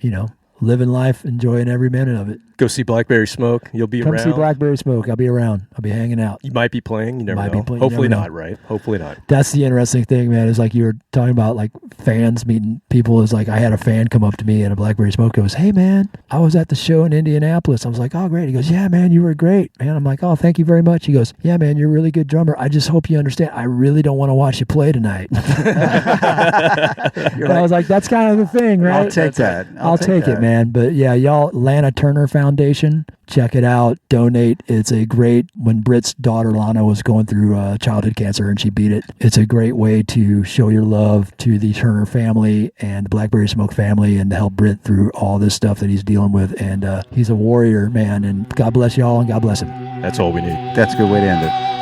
living life, enjoying every minute of it. Go see Blackberry Smoke. You'll be Come around. see Blackberry Smoke. I'll be around. I'll be hanging out. You might be playing. You never Might know. be playing. Hopefully You never not, right? Hopefully not. That's the interesting thing, man. Is like you were talking about, like fans meeting people. Is like I had a fan come up to me at a Blackberry Smoke. Goes, "Hey man, I was at the show in Indianapolis." I was like, "Oh great." He goes, "Yeah man, you were great, man." I'm like, "Oh thank you very much." He goes, "Yeah man, you're a really good drummer. I just hope you understand. I really don't want to watch you play tonight." And I was like, "That's kind of the thing, right?" I'll take that. I'll take it, man. But yeah, y'all, Lana Turner Foundation. Check it out. Donate. It's a great, when Britt's daughter Lana was going through childhood cancer and she beat it, it's a great way to show your love to the Turner family and the Blackberry Smoke family and to help Britt through all this stuff that he's dealing with. And he's a warrior, man. And God bless y'all and God bless him. That's all we need. That's a good way to end it.